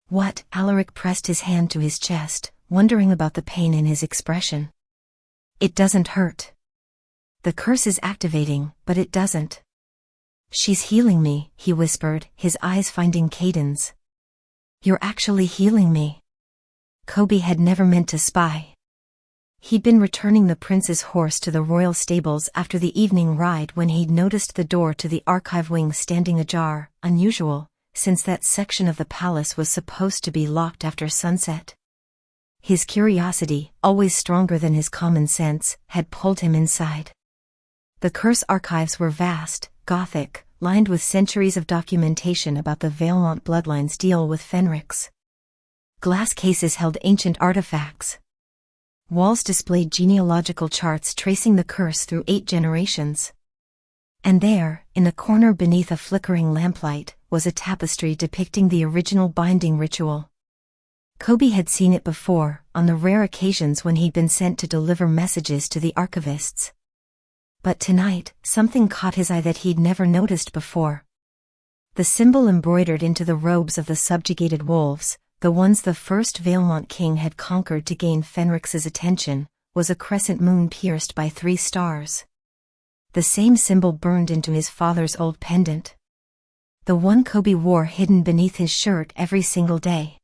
What? Alaric pressed his hand to his chest, wondering about the pain in his expression. It doesn't hurt. The curse is activating, but it doesn't. She's healing me, he whispered, his eyes finding Caden's. You're actually healing me. Kobe had never meant to spy. He'd been returning the prince's horse to the royal stables after the evening ride when he'd noticed the door to the archive wing standing ajar, unusual, since that section of the palace was supposed to be locked after sunset. His curiosity, always stronger than his common sense, had pulled him inside. The curse archives were vast, Gothic, lined with centuries of documentation about the Valemont bloodline's deal with Fenrix. Glass cases held ancient artifacts. Walls displayed genealogical charts tracing the curse through 8 generations. And there, in the corner beneath a flickering lamplight, was a tapestry depicting the original binding ritual. Kobe had seen it before, on the rare occasions when he'd been sent to deliver messages to the archivists. But tonight, something caught his eye that he'd never noticed before. The symbol embroidered into the robes of the subjugated wolves, the ones the first Valemont king had conquered to gain Fenrix's attention, was a crescent moon pierced by 3 stars. The same symbol burned into his father's old pendant. The one Kobe wore hidden beneath his shirt every single day.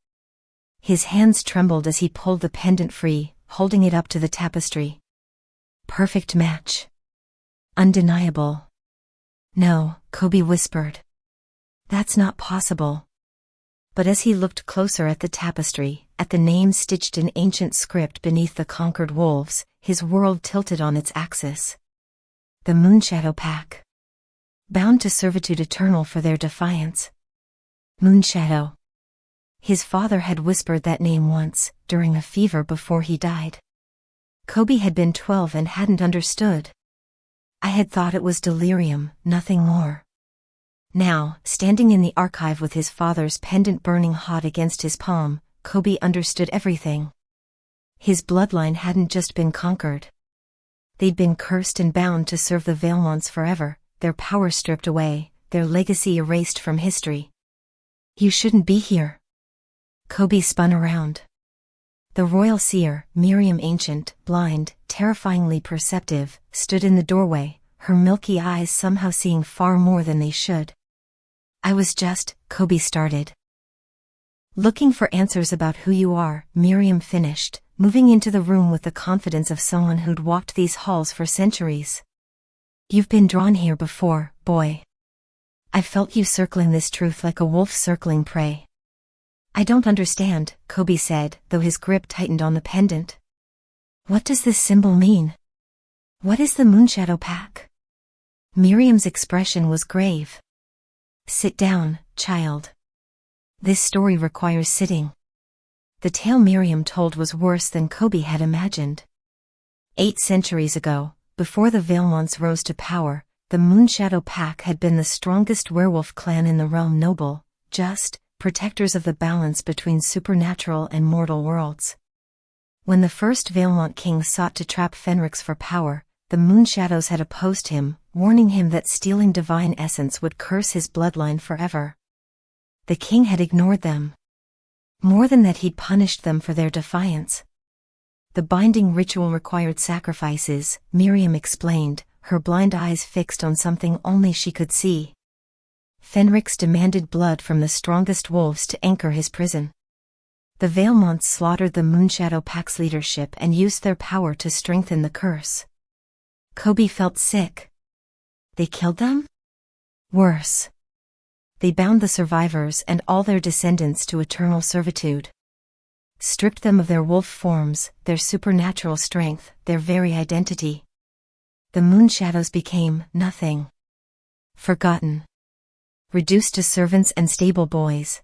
His hands trembled as he pulled the pendant free, holding it up to the tapestry. Perfect match. Undeniable. No, Kobe whispered. That's not possible. But as he looked closer at the tapestry, at the name stitched in ancient script beneath the conquered wolves, his world tilted on its axis. The Moonshadow Pack. Bound to servitude eternal for their defiance. Moonshadow. His father had whispered that name once, during a fever before he died. Kobe had been 12 and hadn't understood. I had thought it was delirium, nothing more. Now, standing in the archive with his father's pendant burning hot against his palm, Kobe understood everything. His bloodline hadn't just been conquered. They'd been cursed and bound to serve the Valemonts forever, their power stripped away, their legacy erased from history. You shouldn't be here. Kobe spun around. The royal seer, Miriam ancient, blind, terrifyingly perceptive, stood in the doorway, her milky eyes somehow seeing far more than they should. I was just, Kobe started. Looking for answers about who you are, Miriam finished, moving into the room with the confidence of someone who'd walked these halls for centuries. You've been drawn here before, boy. I felt you circling this truth like a wolf circling prey. I don't understand, Kobe said, though his grip tightened on the pendant. What does this symbol mean? What is the moonshadow pack? Miriam's expression was grave. Sit down, child. This story requires sitting. The tale Miriam told was worse than Kobe had imagined. 8 centuries ago, before the Valemonts rose to power, the Moonshadow Pack had been the strongest werewolf clan in the realm, noble, just, protectors of the balance between supernatural and mortal worlds. When the first Valemont king sought to trap Fenrix for power, the Moonshadows had opposed him, warning him that stealing divine essence would curse his bloodline forever. The king had ignored them. More than that, he'd punished them for their defiance. The binding ritual required sacrifices, Miriam explained, her blind eyes fixed on something only she could see. Fenrix demanded blood from the strongest wolves to anchor his prison. The Valemonts slaughtered the Moonshadow Pack's leadership and used their power to strengthen the curse. Kobe felt sick. They killed them? Worse. They bound the survivors and all their descendants to eternal servitude. Stripped them of their wolf forms, their supernatural strength, their very identity. The Moonshadows became nothing. Forgotten. Reduced to servants and stable boys.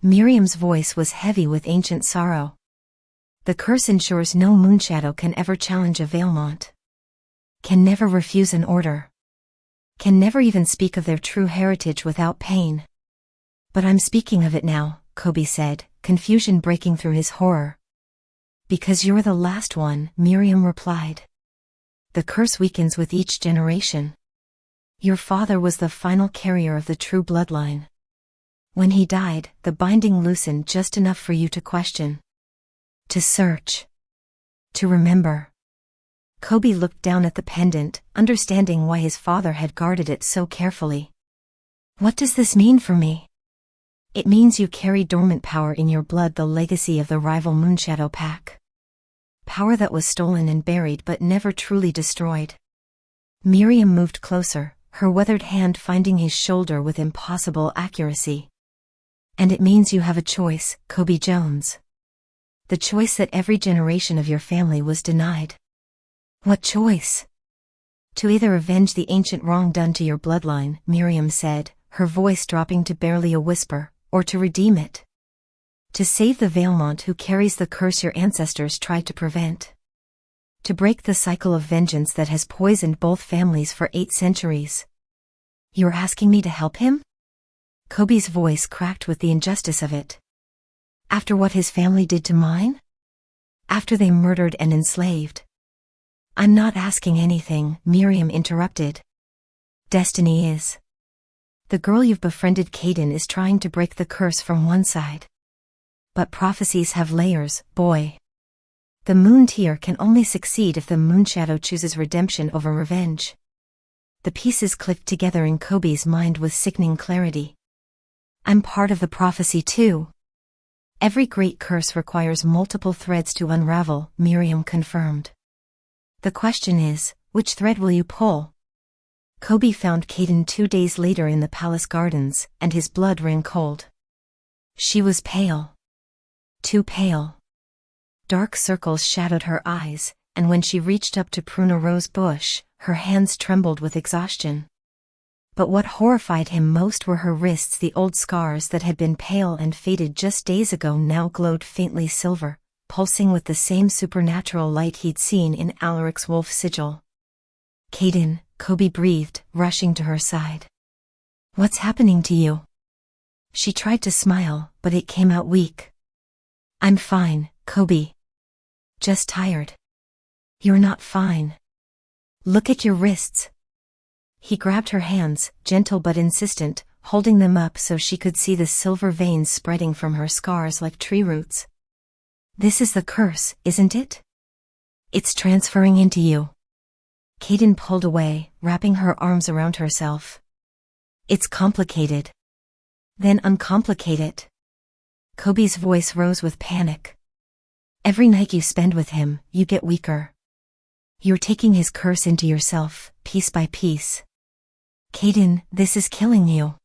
Miriam's voice was heavy with ancient sorrow. The curse ensures no Moonshadow can ever challenge a Valemont. Can never refuse an order. Can never even speak of their true heritage without pain. But I'm speaking of it now, Kobe said, confusion breaking through his horror. Because you're the last one, Miriam replied. The curse weakens with each generation. Your father was the final carrier of the true bloodline. When he died, the binding loosened just enough for you to question. To search. To remember. Kobe looked down at the pendant, understanding why his father had guarded it so carefully. What does this mean for me? It means you carry dormant power in your blood, the legacy of the rival Moonshadow Pack. Power that was stolen and buried but never truly destroyed. Miriam moved closer, her weathered hand finding his shoulder with impossible accuracy. And it means you have a choice, Kobe Jones. The choice that every generation of your family was denied. What choice? To either avenge the ancient wrong done to your bloodline, Miriam said, her voice dropping to barely a whisper, or to redeem it. To save the Valemont who carries the curse your ancestors tried to prevent. To break the cycle of vengeance that has poisoned both families for 8 centuries. You're asking me to help him? Kobe's voice cracked with the injustice of it. After what his family did to mine? After they murdered and enslaved? I'm not asking anything, Miriam interrupted. Destiny is. The girl you've befriended, Caden, is trying to break the curse from one side. But prophecies have layers, boy. The Moon Tier can only succeed if the Moonshadow chooses redemption over revenge. The pieces clicked together in Kobe's mind with sickening clarity. I'm part of the prophecy too. Every great curse requires multiple threads to unravel, Miriam confirmed. The question is, which thread will you pull? Kobe found Caden 2 days later in the palace gardens, and his blood ran cold. She was pale. Too pale. Dark circles shadowed her eyes, and when she reached up to prune a rose bush, her hands trembled with exhaustion. But what horrified him most were her wrists. The old scars that had been pale and faded just days ago now glowed faintly silver, pulsing with the same supernatural light he'd seen in Alaric's wolf sigil. Caden, Kobe breathed, rushing to her side. What's happening to you? She tried to smile, but it came out weak. I'm fine, Kobe. Just tired. You're not fine. Look at your wrists. He grabbed her hands, gentle but insistent, holding them up so she could see the silver veins spreading from her scars like tree roots. This is the curse, isn't it? It's transferring into you. Caden pulled away, wrapping her arms around herself. It's complicated. Then uncomplicate it. Kobe's voice rose with panic. Every night you spend with him, you get weaker. You're taking his curse into yourself, piece by piece. Caden, this is killing you.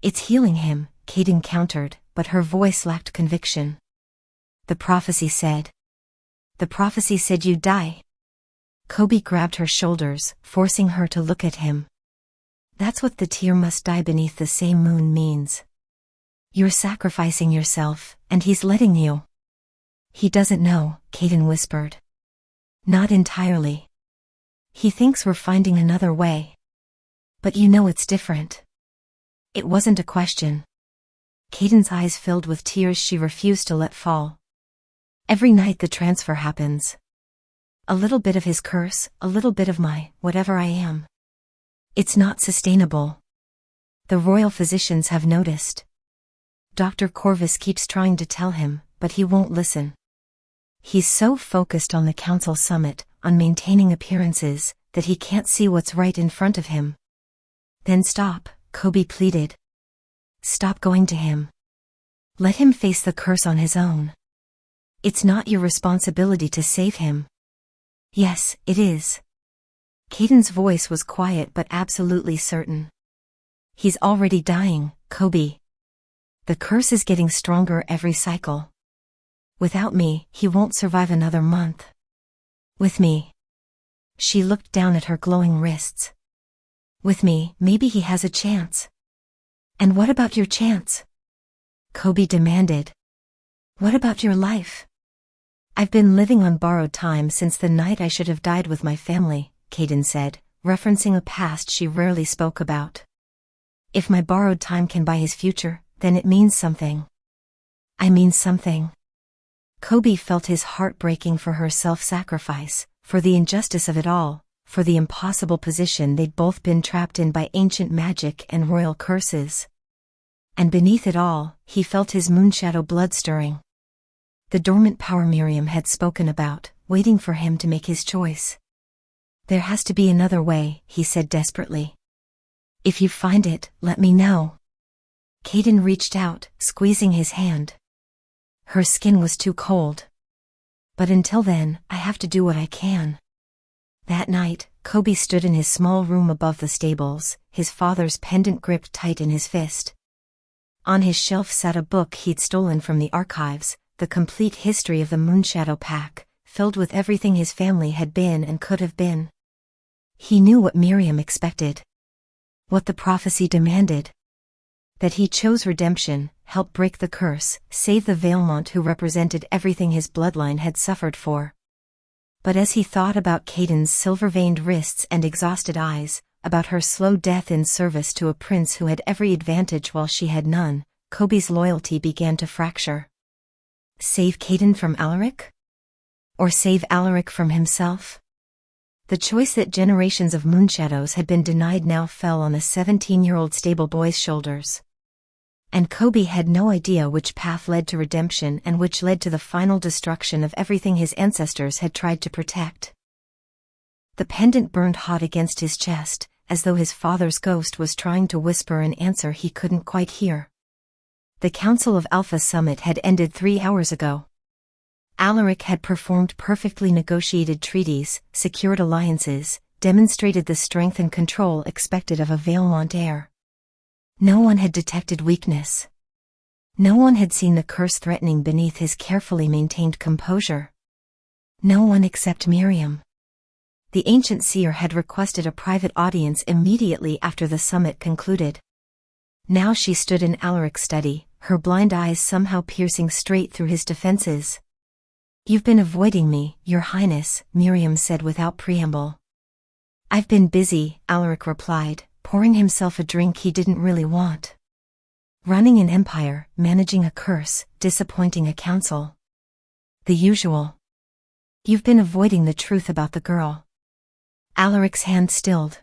It's healing him, Caden countered, but her voice lacked conviction. The prophecy said. The prophecy said you'd die. Kobe grabbed her shoulders, forcing her to look at him. That's what the tear must die beneath the same moon means. You're sacrificing yourself, and he's letting you. He doesn't know, Kaden whispered. Not entirely. He thinks we're finding another way. But you know it's different. It wasn't a question. Kaden's eyes filled with tears she refused to let fall. Every night the transfer happens. A little bit of his curse, a little bit of my, whatever I am. It's not sustainable. The royal physicians have noticed. Dr. Corvus keeps trying to tell him, but he won't listen. He's so focused on the council summit, on maintaining appearances, that he can't see what's right in front of him. Then stop, Kobe pleaded. Stop going to him. Let him face the curse on his own. It's not your responsibility to save him. Yes, it is. Kaden's voice was quiet but absolutely certain. He's already dying, Kobe. The curse is getting stronger every cycle. Without me, he won't survive another month. With me. She looked down at her glowing wrists. With me, maybe he has a chance. And what about your chance? Kobe demanded. What about your life? I've been living on borrowed time since the night I should have died with my family, Kaden said, referencing a past she rarely spoke about. If my borrowed time can buy his future, then it means something. I mean something. Kobe felt his heart breaking for her self-sacrifice, for the injustice of it all, for the impossible position they'd both been trapped in by ancient magic and royal curses. And beneath it all, he felt his moonshadow blood stirring. The dormant power Miriam had spoken about, waiting for him to make his choice. There has to be another way, he said desperately. If you find it, let me know. Kaden reached out, squeezing his hand. Her skin was too cold. But until then, I have to do what I can. That night, Kobe stood in his small room above the stables, his father's pendant gripped tight in his fist. On his shelf sat a book he'd stolen from the archives, the complete history of the Moonshadow Pack, filled with everything his family had been and could have been. He knew what Miriam expected. What the prophecy demanded. That he chose redemption, help break the curse, save the Vailmont who represented everything his bloodline had suffered for. But as he thought about Kaden's silver-veined wrists and exhausted eyes, about her slow death in service to a prince who had every advantage while she had none, Kobe's loyalty began to fracture. Save Kaden from Alaric? Or save Alaric from himself? The choice that generations of moonshadows had been denied now fell on a 17-year-old stable boy's shoulders. And Kobe had no idea which path led to redemption and which led to the final destruction of everything his ancestors had tried to protect. The pendant burned hot against his chest, as though his father's ghost was trying to whisper an answer he couldn't quite hear. The Council of Alpha Summit had ended 3 hours ago. Alaric had performed perfectly negotiated treaties, secured alliances, demonstrated the strength and control expected of a Vailmont heir. No one had detected weakness. No one had seen the curse threatening beneath his carefully maintained composure. No one except Miriam. The ancient seer had requested a private audience immediately after the summit concluded. Now she stood in Alaric's study, her blind eyes somehow piercing straight through his defenses. You've been avoiding me, Your Highness, Miriam said without preamble. I've been busy, Alaric replied, pouring himself a drink he didn't really want. Running an empire, managing a curse, disappointing a council. The usual. You've been avoiding the truth about the girl. Alaric's hand stilled.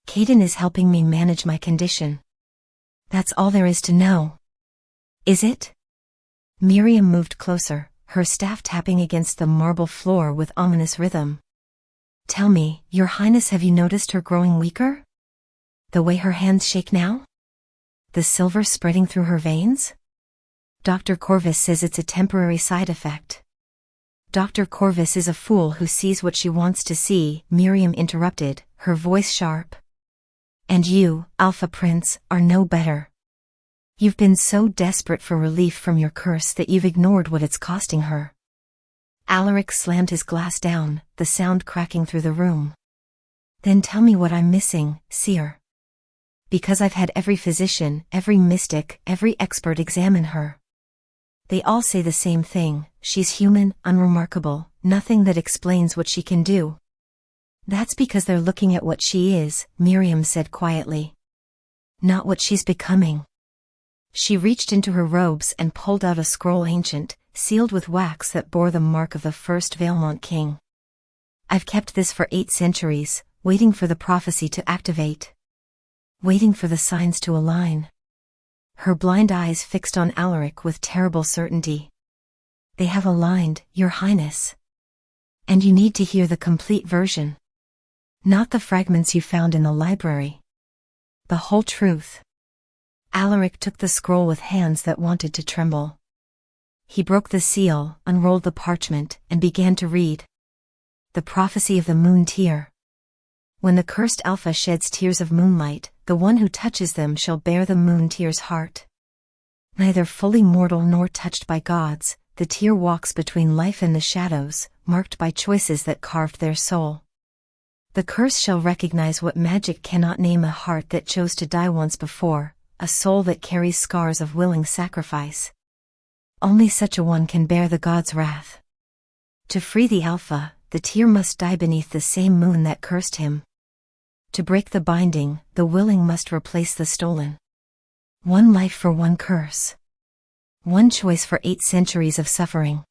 Kaden is helping me manage my condition. That's all there is to know. Is it? Miriam moved closer, her staff tapping against the marble floor with ominous rhythm. Tell me, Your Highness, have you noticed her growing weaker? The way her hands shake now? The silver spreading through her veins? Dr. Corvus says it's a temporary side effect. Dr. Corvus is a fool who sees what she wants to see, Miriam interrupted, her voice sharp. And you, Alpha Prince, are no better. You've been so desperate for relief from your curse that you've ignored what it's costing her. Alaric slammed his glass down, the sound cracking through the room. Then tell me what I'm missing, seer. Because I've had every physician, every mystic, every expert examine her. They all say the same thing: she's human, unremarkable, nothing that explains what she can do. That's because they're looking at what she is, Miriam said quietly. Not what she's becoming. She reached into her robes and pulled out a scroll ancient, sealed with wax that bore the mark of the first Valemont king. I've kept this for 8 centuries, waiting for the prophecy to activate. Waiting for the signs to align. Her blind eyes fixed on Alaric with terrible certainty. They have aligned, Your Highness. And you need to hear the complete version. Not the fragments you found in the library. The whole truth. Alaric took the scroll with hands that wanted to tremble. He broke the seal, unrolled the parchment, and began to read. The prophecy of the moon tear. When the cursed alpha sheds tears of moonlight, the one who touches them shall bear the moon tear's heart. Neither fully mortal nor touched by gods, the tear walks between life and the shadows, marked by choices that carved their soul. The curse shall recognize what magic cannot name: a heart that chose to die once before, a soul that carries scars of willing sacrifice. Only such a one can bear the god's wrath. To free the alpha, the tear must die beneath the same moon that cursed him. To break the binding, the willing must replace the stolen. One life for one curse. One choice for 8 centuries of suffering.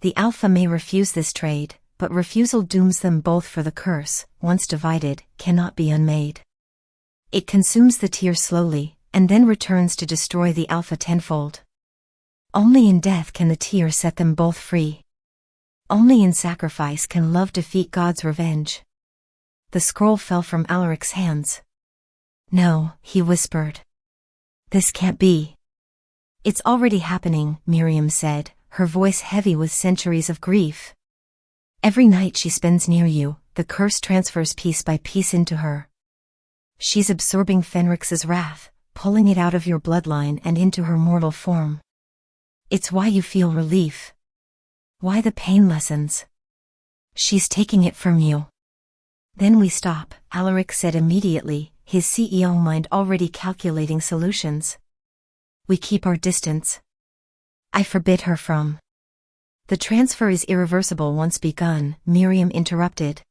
The alpha may refuse this trade, but refusal dooms them both, for the curse, once divided, cannot be unmade. It consumes the tear slowly, and then returns to destroy the alpha tenfold. Only in death can the tear set them both free. Only in sacrifice can love defeat God's revenge. The scroll fell from Alaric's hands. No, he whispered. This can't be. It's already happening, Miriam said, her voice heavy with centuries of grief. Every night she spends near you, the curse transfers piece by piece into her. She's absorbing Fenrix's wrath, pulling it out of your bloodline and into her mortal form. It's why you feel relief. Why the pain lessens. She's taking it from you. Then we stop, Alaric said immediately, his CEO mind already calculating solutions. We keep our distance. I forbid her from. The transfer is irreversible once begun, Miriam interrupted.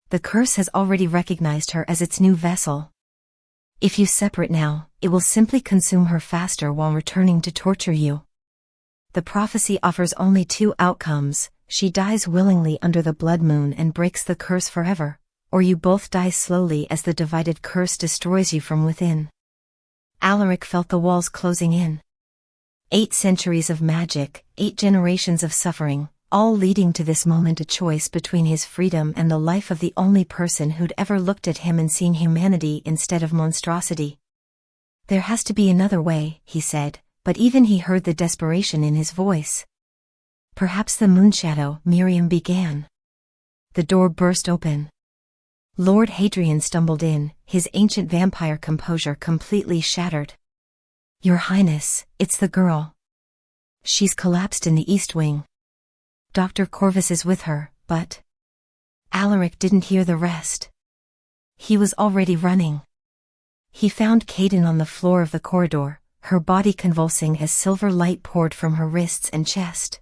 The curse has already recognized her as its new vessel. If you separate now, it will simply consume her faster while returning to torture you. The prophecy offers only 2 outcomes: she dies willingly under the blood moon and breaks the curse forever, or you both die slowly as the divided curse destroys you from within. Alaric felt the walls closing in. 8 centuries of magic, 8 generations of suffering, all leading to this moment: a choice between his freedom and the life of the only person who'd ever looked at him and seen humanity instead of monstrosity. There has to be another way, he said, but even he heard the desperation in his voice. Perhaps the moonshadow, Miriam began. The door burst open. Lord Hadrian stumbled in, his ancient vampire composure completely shattered. Your Highness, it's the girl. She's collapsed in the East Wing. Dr. Corvus is with her, but... Alaric didn't hear the rest. He was already running. He found Caden on the floor of the corridor, her body convulsing as silver light poured from her wrists and chest.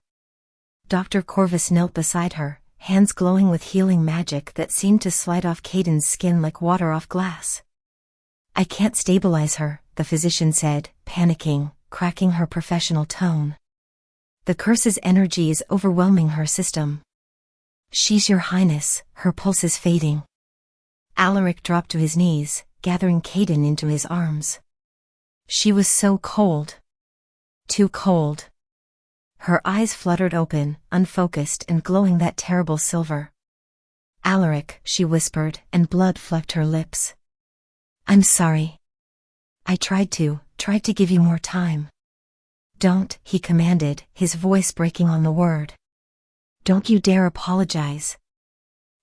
Dr. Corvus knelt beside her, hands glowing with healing magic that seemed to slide off Caden's skin like water off glass. I can't stabilize her, the physician said, panicking, cracking her professional tone. The curse's energy is overwhelming her system. She's Your Highness, her pulse is fading. Alaric dropped to his knees, gathering Caden into his arms. She was so cold. Too cold. Her eyes fluttered open, unfocused and glowing that terrible silver. Alaric, she whispered, and blood flecked her lips. I'm sorry. I tried to give you more time. Don't, he commanded, his voice breaking on the word. Don't you dare apologize.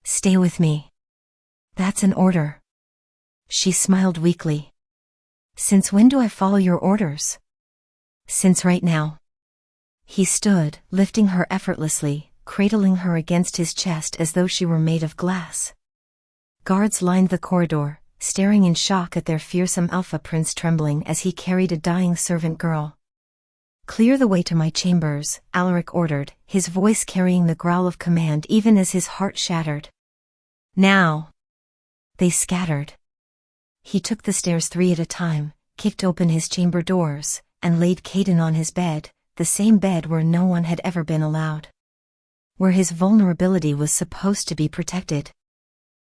Stay with me. That's an order. She smiled weakly. Since when do I follow your orders? Since right now. He stood, lifting her effortlessly, cradling her against his chest as though she were made of glass. Guards lined the corridor, staring in shock at their fearsome alpha prince trembling as he carried a dying servant girl. "Clear the way to my chambers," Alaric ordered, his voice carrying the growl of command even as his heart shattered. "Now!" They scattered. He took the stairs 3 at a time, kicked open his chamber doors, and laid Caden on his bed, the same bed where no one had ever been allowed. Where his vulnerability was supposed to be protected.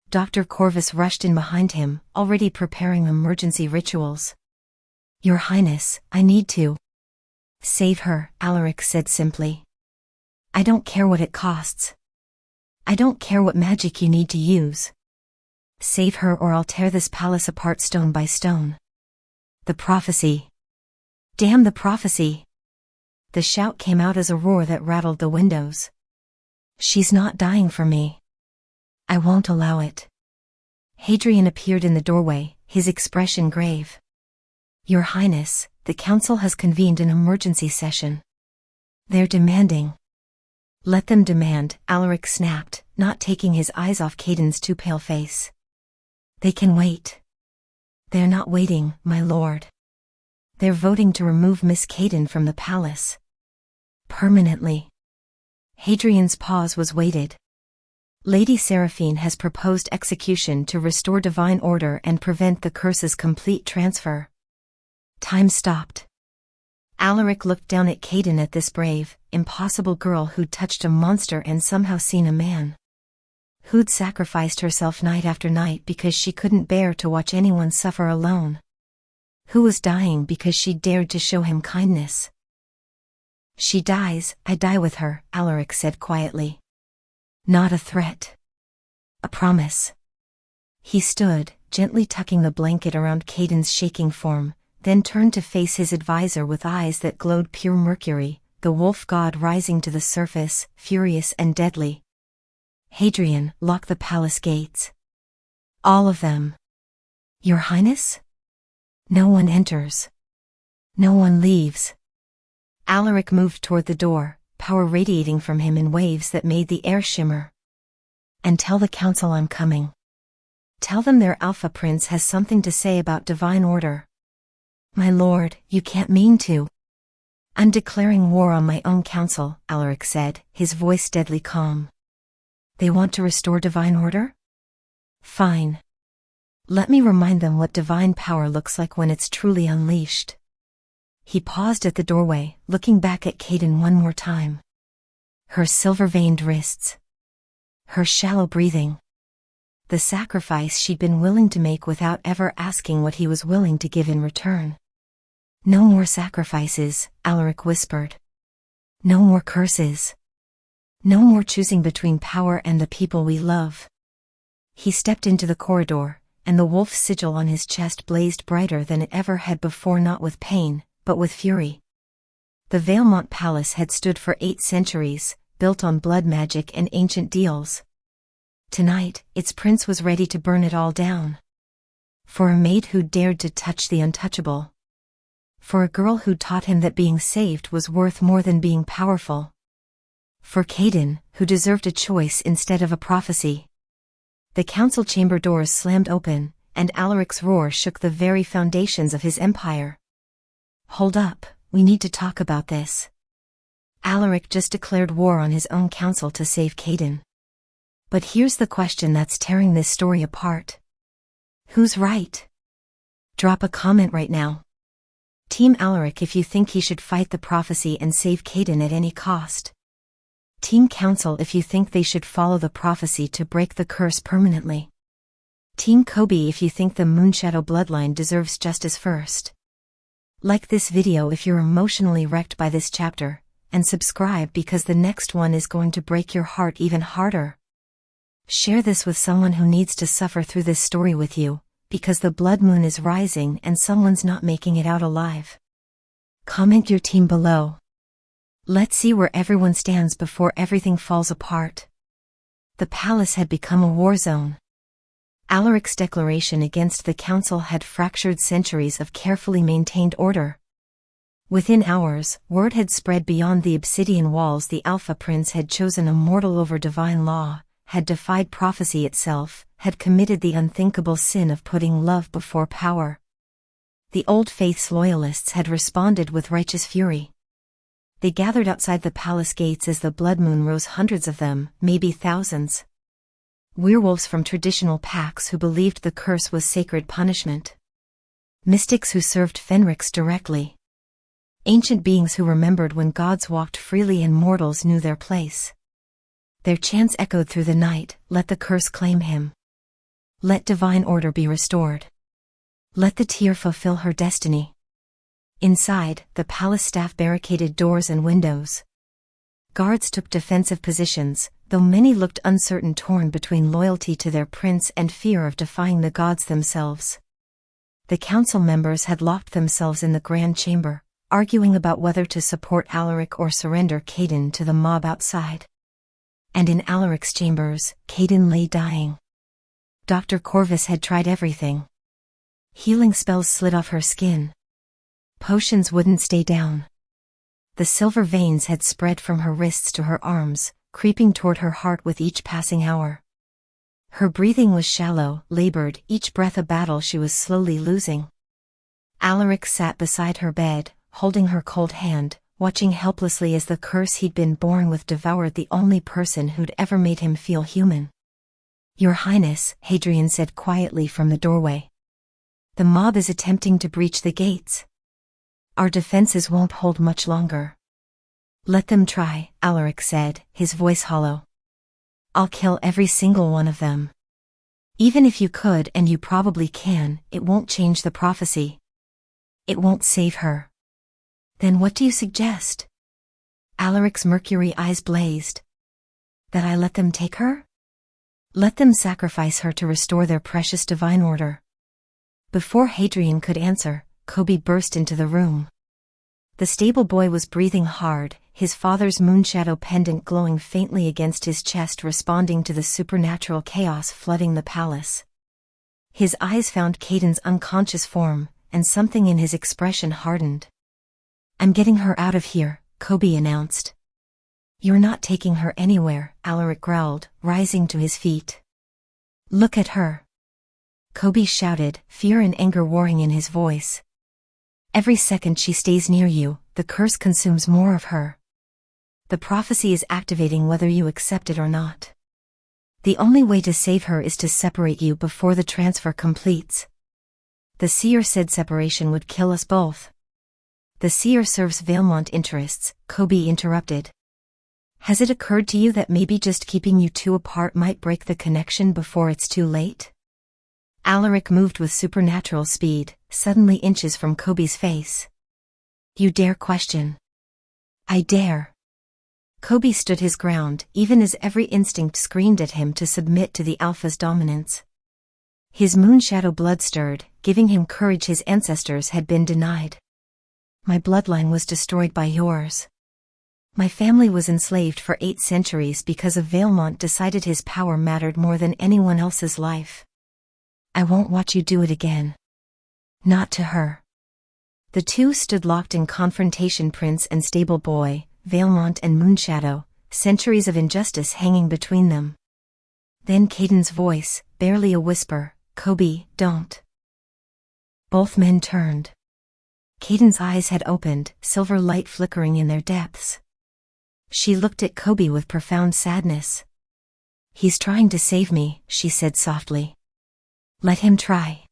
Dr. Corvus rushed in behind him, already preparing emergency rituals. "Your Highness, I need to." "Save her," Alaric said simply. "I don't care what it costs. I don't care what magic you need to use. Save her or I'll tear this palace apart stone by stone." "The prophecy. Damn the prophecy." The shout came out as a roar that rattled the windows. "She's not dying for me. I won't allow it." Hadrian appeared in the doorway, his expression grave. "Your Highness, the council has convened an emergency session. They're demanding." "Let them demand," Alaric snapped, not taking his eyes off Caden's too pale face. "They can wait." "They're not waiting, my lord. They're voting to remove Miss Caden from the palace. Permanently." Hadrian's pause was weighted. "Lady Seraphine has proposed execution to restore divine order and prevent the curse's complete transfer." Time stopped. Alaric looked down at Caden, at this brave, impossible girl who'd touched a monster and somehow seen a man. Who'd sacrificed herself night after night because she couldn't bear to watch anyone suffer alone. Who was dying because she dared to show him kindness. "She dies, I die with her," Alaric said quietly. "Not a threat. A promise." He stood, gently tucking the blanket around Caden's shaking form, then turned to face his advisor with eyes that glowed pure mercury, the wolf god rising to the surface, furious and deadly. "Hadrian, lock the palace gates. All of them." "Your Highness?" "No one enters. No one leaves." Alaric moved toward the door, power radiating from him in waves that made the air shimmer. "And tell the council I'm coming. Tell them their alpha prince has something to say about divine order." "My lord, you can't mean to." "I'm declaring war on my own council," Alaric said, his voice deadly calm. "They want to restore divine order? Fine. Let me remind them what divine power looks like when it's truly unleashed." He paused at the doorway, looking back at Caden one more time. Her silver-veined wrists. Her shallow breathing. The sacrifice she'd been willing to make without ever asking what he was willing to give in return. "No more sacrifices," Alaric whispered. "No more curses. No more choosing between power and the people we love." He stepped into the corridor, and the wolf sigil on his chest blazed brighter than it ever had before, not with pain, but with fury. The Valemont Palace had stood for 8 centuries, built on blood magic and ancient deals. Tonight, its prince was ready to burn it all down. For a maid who dared to touch the untouchable. For a girl who taught him that being saved was worth more than being powerful. For Caden, who deserved a choice instead of a prophecy. The council chamber doors slammed open, and Alaric's roar shook the very foundations of his empire. "Hold up, we need to talk about this." Alaric just declared war on his own council to save Caden. But here's the question that's tearing this story apart. Who's right? Drop a comment right now. Team Alaric if you think he should fight the prophecy and save Caden at any cost. Team Council if you think they should follow the prophecy to break the curse permanently. Team Kobe if you think the moonshadow bloodline deserves justice first. Like this video if you're emotionally wrecked by this chapter, and subscribe because the next one is going to break your heart even harder. Share this with someone who needs to suffer through this story with you, because the blood moon is rising and someone's not making it out alive. Comment your team below. Let's see where everyone stands before everything falls apart. The palace had become a war zone. Alaric's declaration against the council had fractured centuries of carefully maintained order. Within hours, word had spread beyond the obsidian walls. The Alpha Prince had chosen a mortal over divine law, had defied prophecy itself, had committed the unthinkable sin of putting love before power. The Old Faith's loyalists had responded with righteous fury. They gathered outside the palace gates as the blood moon rose, hundreds of them, maybe thousands. Werewolves from traditional packs who believed the curse was sacred punishment. Mystics who served Fenrix directly. Ancient beings who remembered when gods walked freely and mortals knew their place. Their chants echoed through the night, let the curse claim him. Let divine order be restored. Let the tear fulfill her destiny. Inside, the palace staff barricaded doors and windows. Guards took defensive positions, though many looked uncertain, torn between loyalty to their prince and fear of defying the gods themselves. The council members had locked themselves in the grand chamber, arguing about whether to support Alaric or surrender Caden to the mob outside. And in Alaric's chambers, Caden lay dying. Dr. Corvus had tried everything. Healing spells slid off her skin. Potions wouldn't stay down. The silver veins had spread from her wrists to her arms, creeping toward her heart with each passing hour. Her breathing was shallow, labored, each breath a battle she was slowly losing. Alaric sat beside her bed, holding her cold hand, watching helplessly as the curse he'd been born with devoured the only person who'd ever made him feel human. Your Highness, Hadrian said quietly from the doorway. The mob is attempting to breach the gates. Our defenses won't hold much longer. Let them try, Alaric said, his voice hollow. I'll kill every single one of them. Even if you could, and you probably can, it won't change the prophecy. It won't save her. Then what do you suggest? Alaric's mercury eyes blazed. That I let them take her? Let them sacrifice her to restore their precious divine order. Before Hadrian could answer, Kobe burst into the room. The stable boy was breathing hard, his father's moonshadow pendant glowing faintly against his chest, responding to the supernatural chaos flooding the palace. His eyes found Caden's unconscious form, and something in his expression hardened. I'm getting her out of here, Kobe announced. You're not taking her anywhere, Alaric growled, rising to his feet. Look at her. Kobe shouted, fear and anger warring in his voice. Every second she stays near you, the curse consumes more of her. The prophecy is activating whether you accept it or not. The only way to save her is to separate you before the transfer completes. The seer said separation would kill us both. The seer serves Valemont interests, Kobe interrupted. Has it occurred to you that maybe just keeping you two apart might break the connection before it's too late? Alaric moved with supernatural speed, suddenly inches from Kobe's face. You dare question? I dare. Kobe stood his ground, even as every instinct screamed at him to submit to the Alpha's dominance. His moonshadow blood stirred, giving him courage his ancestors had been denied. My bloodline was destroyed by yours. My family was enslaved for 8 centuries because of Valemont decided his power mattered more than anyone else's life. I won't watch you do it again. Not to her. The two stood locked in confrontation, prince and stable boy, Valemont and Moonshadow, centuries of injustice hanging between them. Then Caden's voice, barely a whisper, Kobe, don't. Both men turned. Caden's eyes had opened, silver light flickering in their depths. She looked at Kobe with profound sadness. He's trying to save me, she said softly. Let him try.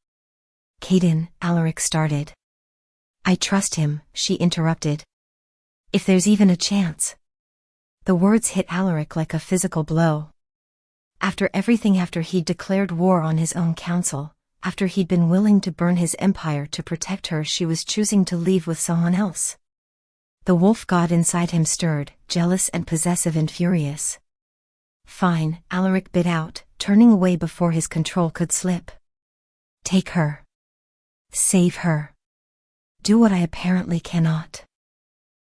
Caden, Alaric started. I trust him, she interrupted. If there's even a chance. The words hit Alaric like a physical blow. After everything, after he'd declared war on his own council, after he'd been willing to burn his empire to protect her, she was choosing to leave with someone else. The wolf god inside him stirred, jealous and possessive and furious. Fine, Alaric bit out, turning away before his control could slip. Take her. Save her. Do what I apparently cannot.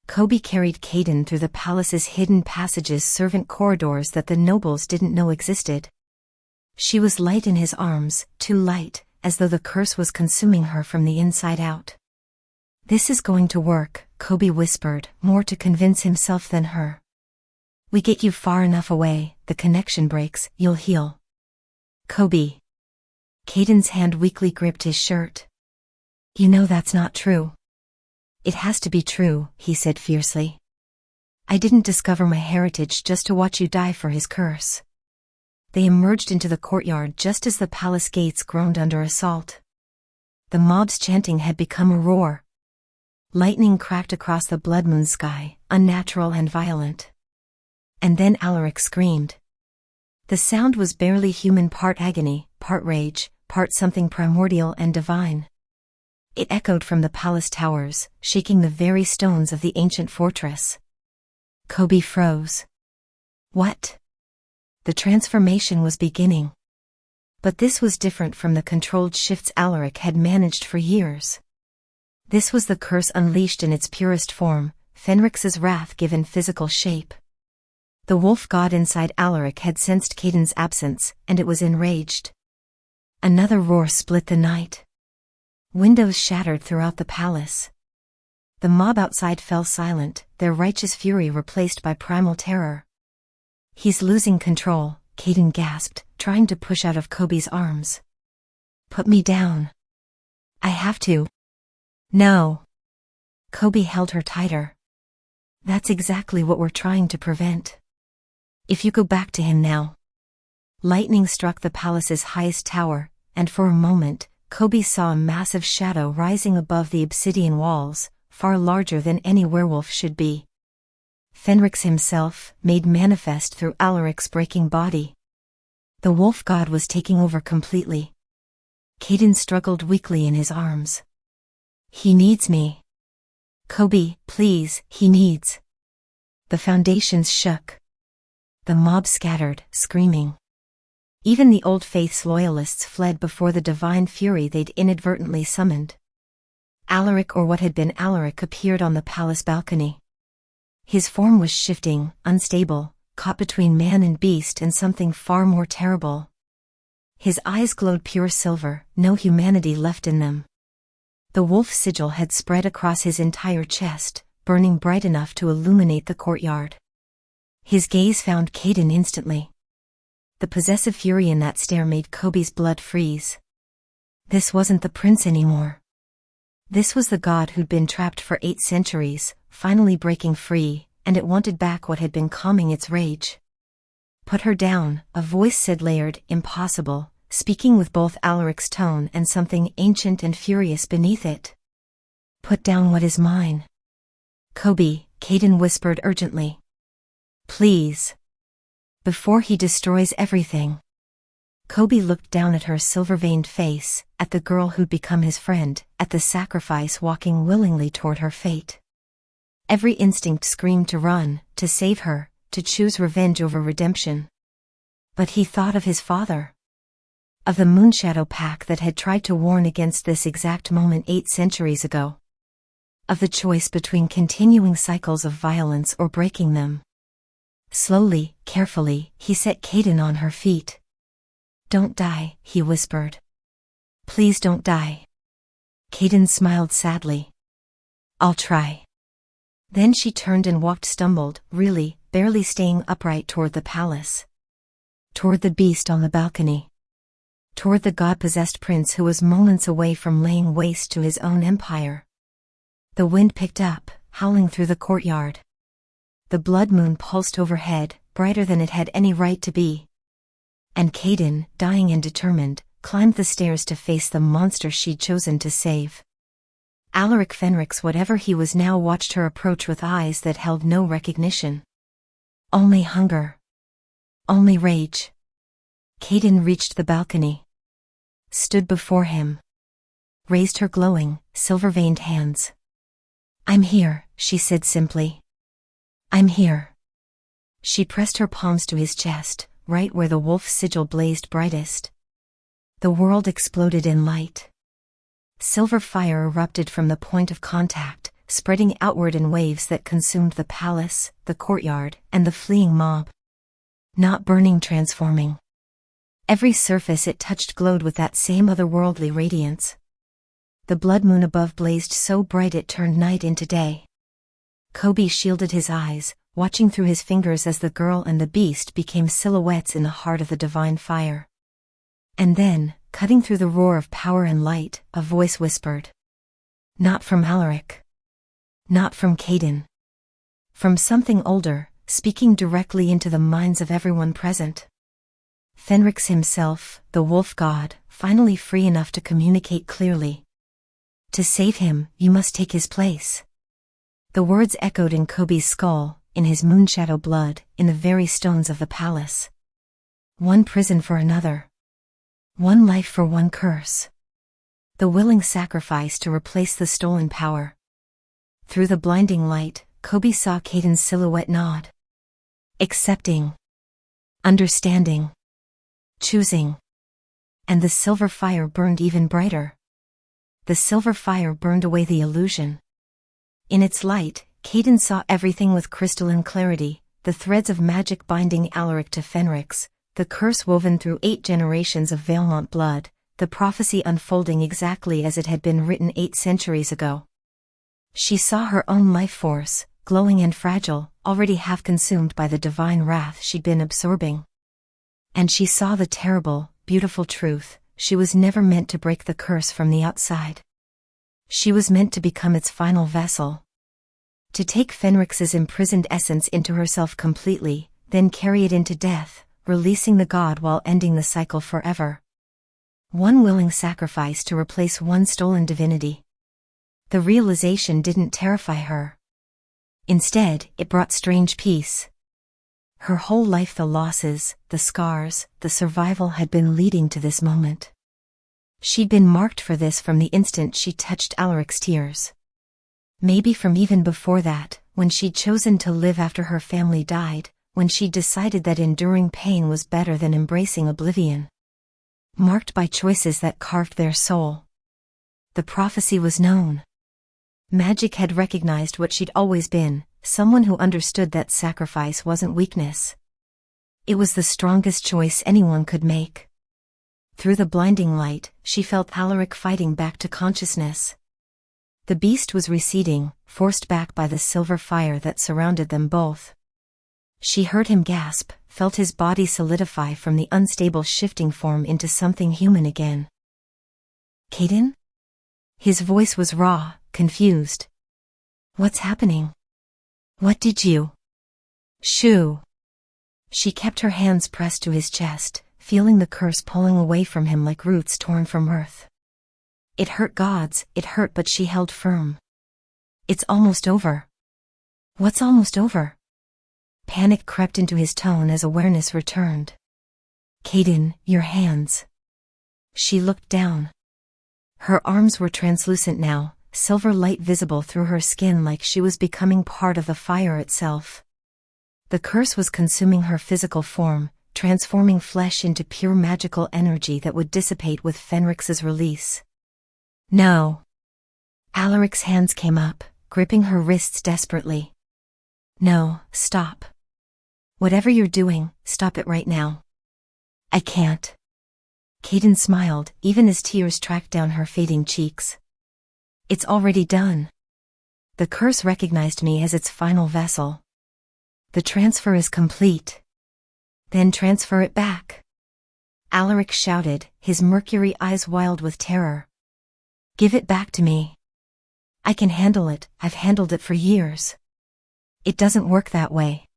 Kobe carried Caden through the palace's hidden passages, servant corridors that the nobles didn't know existed. She was light in his arms, too light, as though the curse was consuming her from the inside out. This is going to work, Kobe whispered, more to convince himself than her. We get you far enough away, the connection breaks, you'll heal. Kobe. Caden's hand weakly gripped his shirt. You know that's not true. It has to be true, he said fiercely. I didn't discover my heritage just to watch you die for his curse. They emerged into the courtyard just as the palace gates groaned under assault. The mob's chanting had become a roar. Lightning cracked across the blood moon sky, unnatural and violent. And then Alaric screamed. The sound was barely human, part agony, part rage, part something primordial and divine. It echoed from the palace towers, shaking the very stones of the ancient fortress. Kobe froze. What? The transformation was beginning. But this was different from the controlled shifts Alaric had managed for years. This was the curse unleashed in its purest form, Fenrix's wrath given physical shape. The wolf god inside Alaric had sensed Caden's absence, and it was enraged. Another roar split the night. Windows shattered throughout the palace. The mob outside fell silent, their righteous fury replaced by primal terror. He's losing control, Caden gasped, trying to push out of Kobe's arms. Put me down. I have to. No. Kobe held her tighter. That's exactly what we're trying to prevent. If you go back to him now. Lightning struck the palace's highest tower, and for a moment, Kobe saw a massive shadow rising above the obsidian walls, far larger than any werewolf should be. Fenrix himself, made manifest through Alaric's breaking body. The wolf god was taking over completely. Caden struggled weakly in his arms. He needs me. Kobe, please, he needs. The foundations shook. The mob scattered, screaming. Even the Old Faith's loyalists fled before the divine fury they'd inadvertently summoned. Alaric, or what had been Alaric, appeared on the palace balcony. His form was shifting, unstable, caught between man and beast and something far more terrible. His eyes glowed pure silver, no humanity left in them. The wolf sigil had spread across his entire chest, burning bright enough to illuminate the courtyard. His gaze found Caden instantly. The possessive fury in that stare made Kobe's blood freeze. This wasn't the prince anymore. This was the god who'd been trapped for 8 centuries, finally breaking free, and it wanted back what had been calming its rage. Put her down, a voice said, layered, impossible, speaking with both Alaric's tone and something ancient and furious beneath it. Put down what is mine. Kobe, Caden whispered urgently. Please. Before he destroys everything. Kobe looked down at her silver-veined face, at the girl who'd become his friend, at the sacrifice walking willingly toward her fate. Every instinct screamed to run, to save her, to choose revenge over redemption. But he thought of his father. Of the moonshadow pack that had tried to warn against this exact moment 8 centuries ago. Of the choice between continuing cycles of violence or breaking them. Slowly, carefully, he set Caden on her feet. Don't die, he whispered. Please don't die. Caden smiled sadly. I'll try. Then she turned and walked, stumbled, really, barely staying upright, toward the palace. Toward the beast on the balcony. Toward the god-possessed prince who was moments away from laying waste to his own empire. The wind picked up, howling through the courtyard. The blood moon pulsed overhead, brighter than it had any right to be. And Caden, dying and determined, climbed the stairs to face the monster she'd chosen to save. Alaric Fenrix, whatever he was now, watched her approach with eyes that held no recognition. Only hunger. Only rage. Caden reached the balcony. Stood before him. Raised her glowing, silver-veined hands. I'm here, she said simply. I'm here. She pressed her palms to his chest, right where the wolf sigil blazed brightest. The world exploded in light. Silver fire erupted from the point of contact, spreading outward in waves that consumed the palace, the courtyard, and the fleeing mob. Not burning, transforming. Every surface it touched glowed with that same otherworldly radiance. The blood moon above blazed so bright it turned night into day. Kobe shielded his eyes, watching through his fingers as the girl and the beast became silhouettes in the heart of the divine fire. And then, cutting through the roar of power and light, a voice whispered. Not from Alaric. Not from Caden. From something older, speaking directly into the minds of everyone present. Fenrix himself, the wolf god, finally free enough to communicate clearly. To save him, you must take his place. The words echoed in Kobe's skull, in his moonshadow blood, in the very stones of the palace. One prison for another. One life for one curse. The willing sacrifice to replace the stolen power. Through the blinding light, Kobe saw Caden's silhouette nod. Accepting. Understanding. Choosing. And the silver fire burned even brighter. The silver fire burned away the illusion. In its light, Caden saw everything with crystalline clarity, the threads of magic binding Alaric to Fenrix, the curse woven through 8 generations of Valemont blood, the prophecy unfolding exactly as it had been written 8 centuries ago. She saw her own life force, glowing and fragile, already half consumed by the divine wrath she'd been absorbing. And she saw the terrible, beautiful truth: she was never meant to break the curse from the outside. She was meant to become its final vessel. To take Fenrix's imprisoned essence into herself completely, then carry it into death, releasing the god while ending the cycle forever. One willing sacrifice to replace one stolen divinity. The realization didn't terrify her. Instead, it brought strange peace. Her whole life, the losses, the scars, the survival had been leading to this moment. She'd been marked for this from the instant she touched Alaric's tears. Maybe from even before that, when she'd chosen to live after her family died, when she'd decided that enduring pain was better than embracing oblivion. Marked by choices that carved their soul. The prophecy was known. Magic had recognized what she'd always been, someone who understood that sacrifice wasn't weakness. It was the strongest choice anyone could make. Through the blinding light, she felt Alaric fighting back to consciousness. The beast was receding, forced back by the silver fire that surrounded them both. She heard him gasp, felt his body solidify from the unstable shifting form into something human again. Caden? His voice was raw, confused. What's happening? What did you? Shoo. She kept her hands pressed to his chest, feeling the curse pulling away from him like roots torn from earth. It hurt gods, it hurt, but she held firm. It's almost over. What's almost over? Panic crept into his tone as awareness returned. Caden, your hands. She looked down. Her arms were translucent now, silver light visible through her skin like she was becoming part of the fire itself. The curse was consuming her physical form, transforming flesh into pure magical energy that would dissipate with Fenrix's release. No. Alaric's hands came up, gripping her wrists desperately. No, stop. Whatever you're doing, stop it right now. I can't. Caden smiled, even as tears tracked down her fading cheeks. It's already done. The curse recognized me as its final vessel. The transfer is complete. Then transfer it back. Alaric shouted, his mercury eyes wild with terror. Give it back to me. I can handle it, I've handled it for years. It doesn't work that way.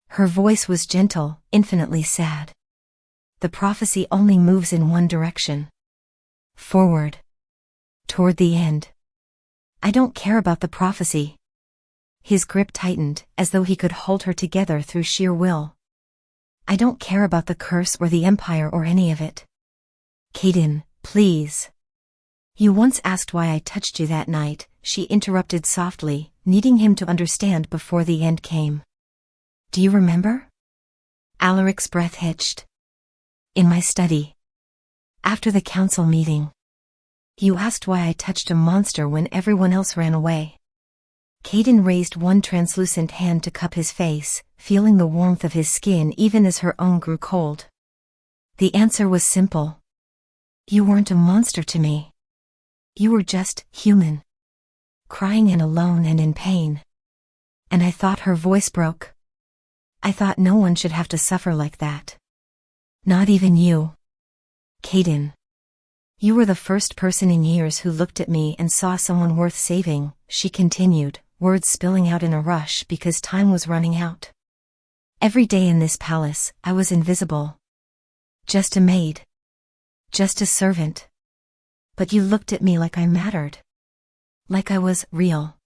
Her voice was gentle, infinitely sad. The prophecy only moves in one direction. Forward. Toward the end. I don't care about the prophecy. His grip tightened, as though he could hold her together through sheer will. I don't care about the curse or the empire or any of it. Caden, please. You once asked why I touched you that night, she interrupted softly, needing him to understand before the end came. Do you remember? Alaric's breath hitched. In my study. After the council meeting. You asked why I touched a monster when everyone else ran away. Caden raised one translucent hand to cup his face, feeling the warmth of his skin even as her own grew cold. The answer was simple. You weren't a monster to me. You were just human. Crying and alone and in pain. And I thought her voice broke. I thought no one should have to suffer like that. Not even you. Caden. You were the first person in years who looked at me and saw someone worth saving, she continued, words spilling out in a rush because time was running out. Every day in this palace, I was invisible. Just a maid. Just a servant. But you looked at me like I mattered. Like I was real.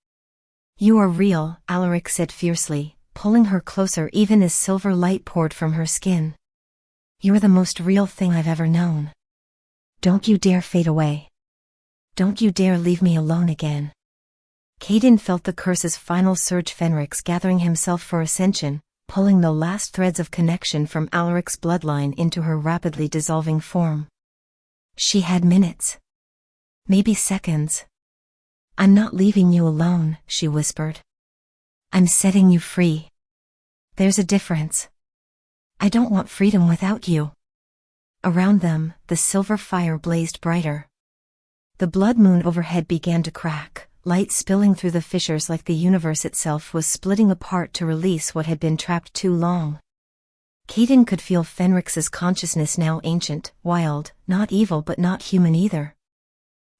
You are real, Alaric said fiercely, pulling her closer even as silver light poured from her skin. You're the most real thing I've ever known. Don't you dare fade away. Don't you dare leave me alone again. Caden felt the curse's final surge, Fenrix gathering himself for ascension, pulling the last threads of connection from Alaric's bloodline into her rapidly dissolving form. She had minutes. Maybe seconds. I'm not leaving you alone, she whispered. I'm setting you free. There's a difference. I don't want freedom without you. Around them, the silver fire blazed brighter. The blood moon overhead began to crack, light spilling through the fissures like the universe itself was splitting apart to release what had been trapped too long. Caden could feel Fenrix's consciousness now ancient, wild, not evil but not human either.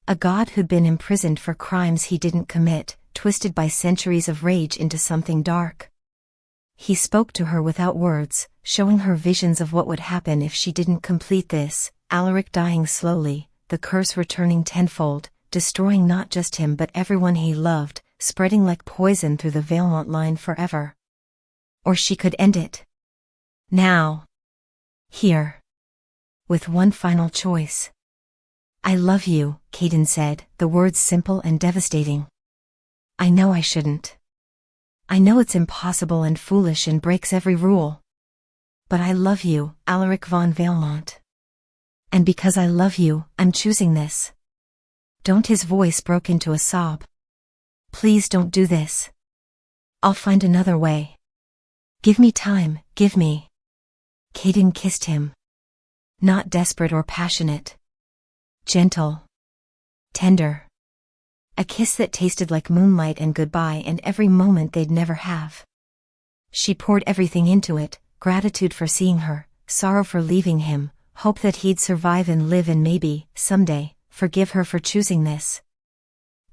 A god who'd been imprisoned for crimes he didn't commit, twisted by centuries of rage into something dark. He spoke to her without words, showing her visions of what would happen if she didn't complete this, Alaric dying slowly, the curse returning tenfold, destroying not just him but everyone he loved, spreading like poison through the Vailmont line forever. Or she could end it. Now. Here. With one final choice. I love you, Caden said, the words simple and devastating. I know I shouldn't. I know it's impossible and foolish and breaks every rule. But I love you, Alaric von Vailmont. And because I love you, I'm choosing this. Don't. His voice broke into a sob. Please don't do this. I'll find another way. Give me time, give me. Caden kissed him. Not desperate or passionate. Gentle. Tender. A kiss that tasted like moonlight and goodbye and every moment they'd never have. She poured everything into it, gratitude for seeing her, sorrow for leaving him, hope that he'd survive and live and maybe, someday, forgive her for choosing this.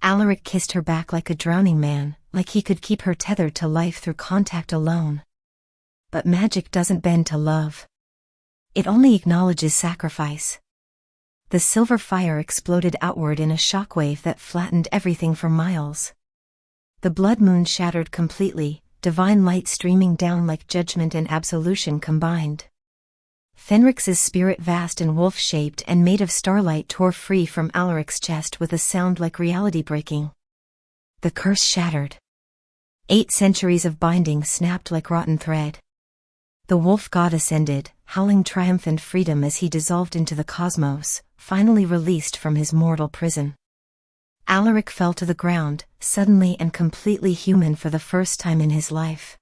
Alaric kissed her back like a drowning man, like he could keep her tethered to life through contact alone. But magic doesn't bend to love. It only acknowledges sacrifice. The silver fire exploded outward in a shockwave that flattened everything for miles. The blood moon shattered completely, divine light streaming down like judgment and absolution combined. Fenrix's spirit, vast and wolf-shaped and made of starlight, tore free from Alaric's chest with a sound like reality breaking. The curse shattered. 8 centuries of binding snapped like rotten thread. The wolf god ascended, howling triumph and freedom as he dissolved into the cosmos, finally released from his mortal prison. Alaric fell to the ground, suddenly and completely human for the first time in his life.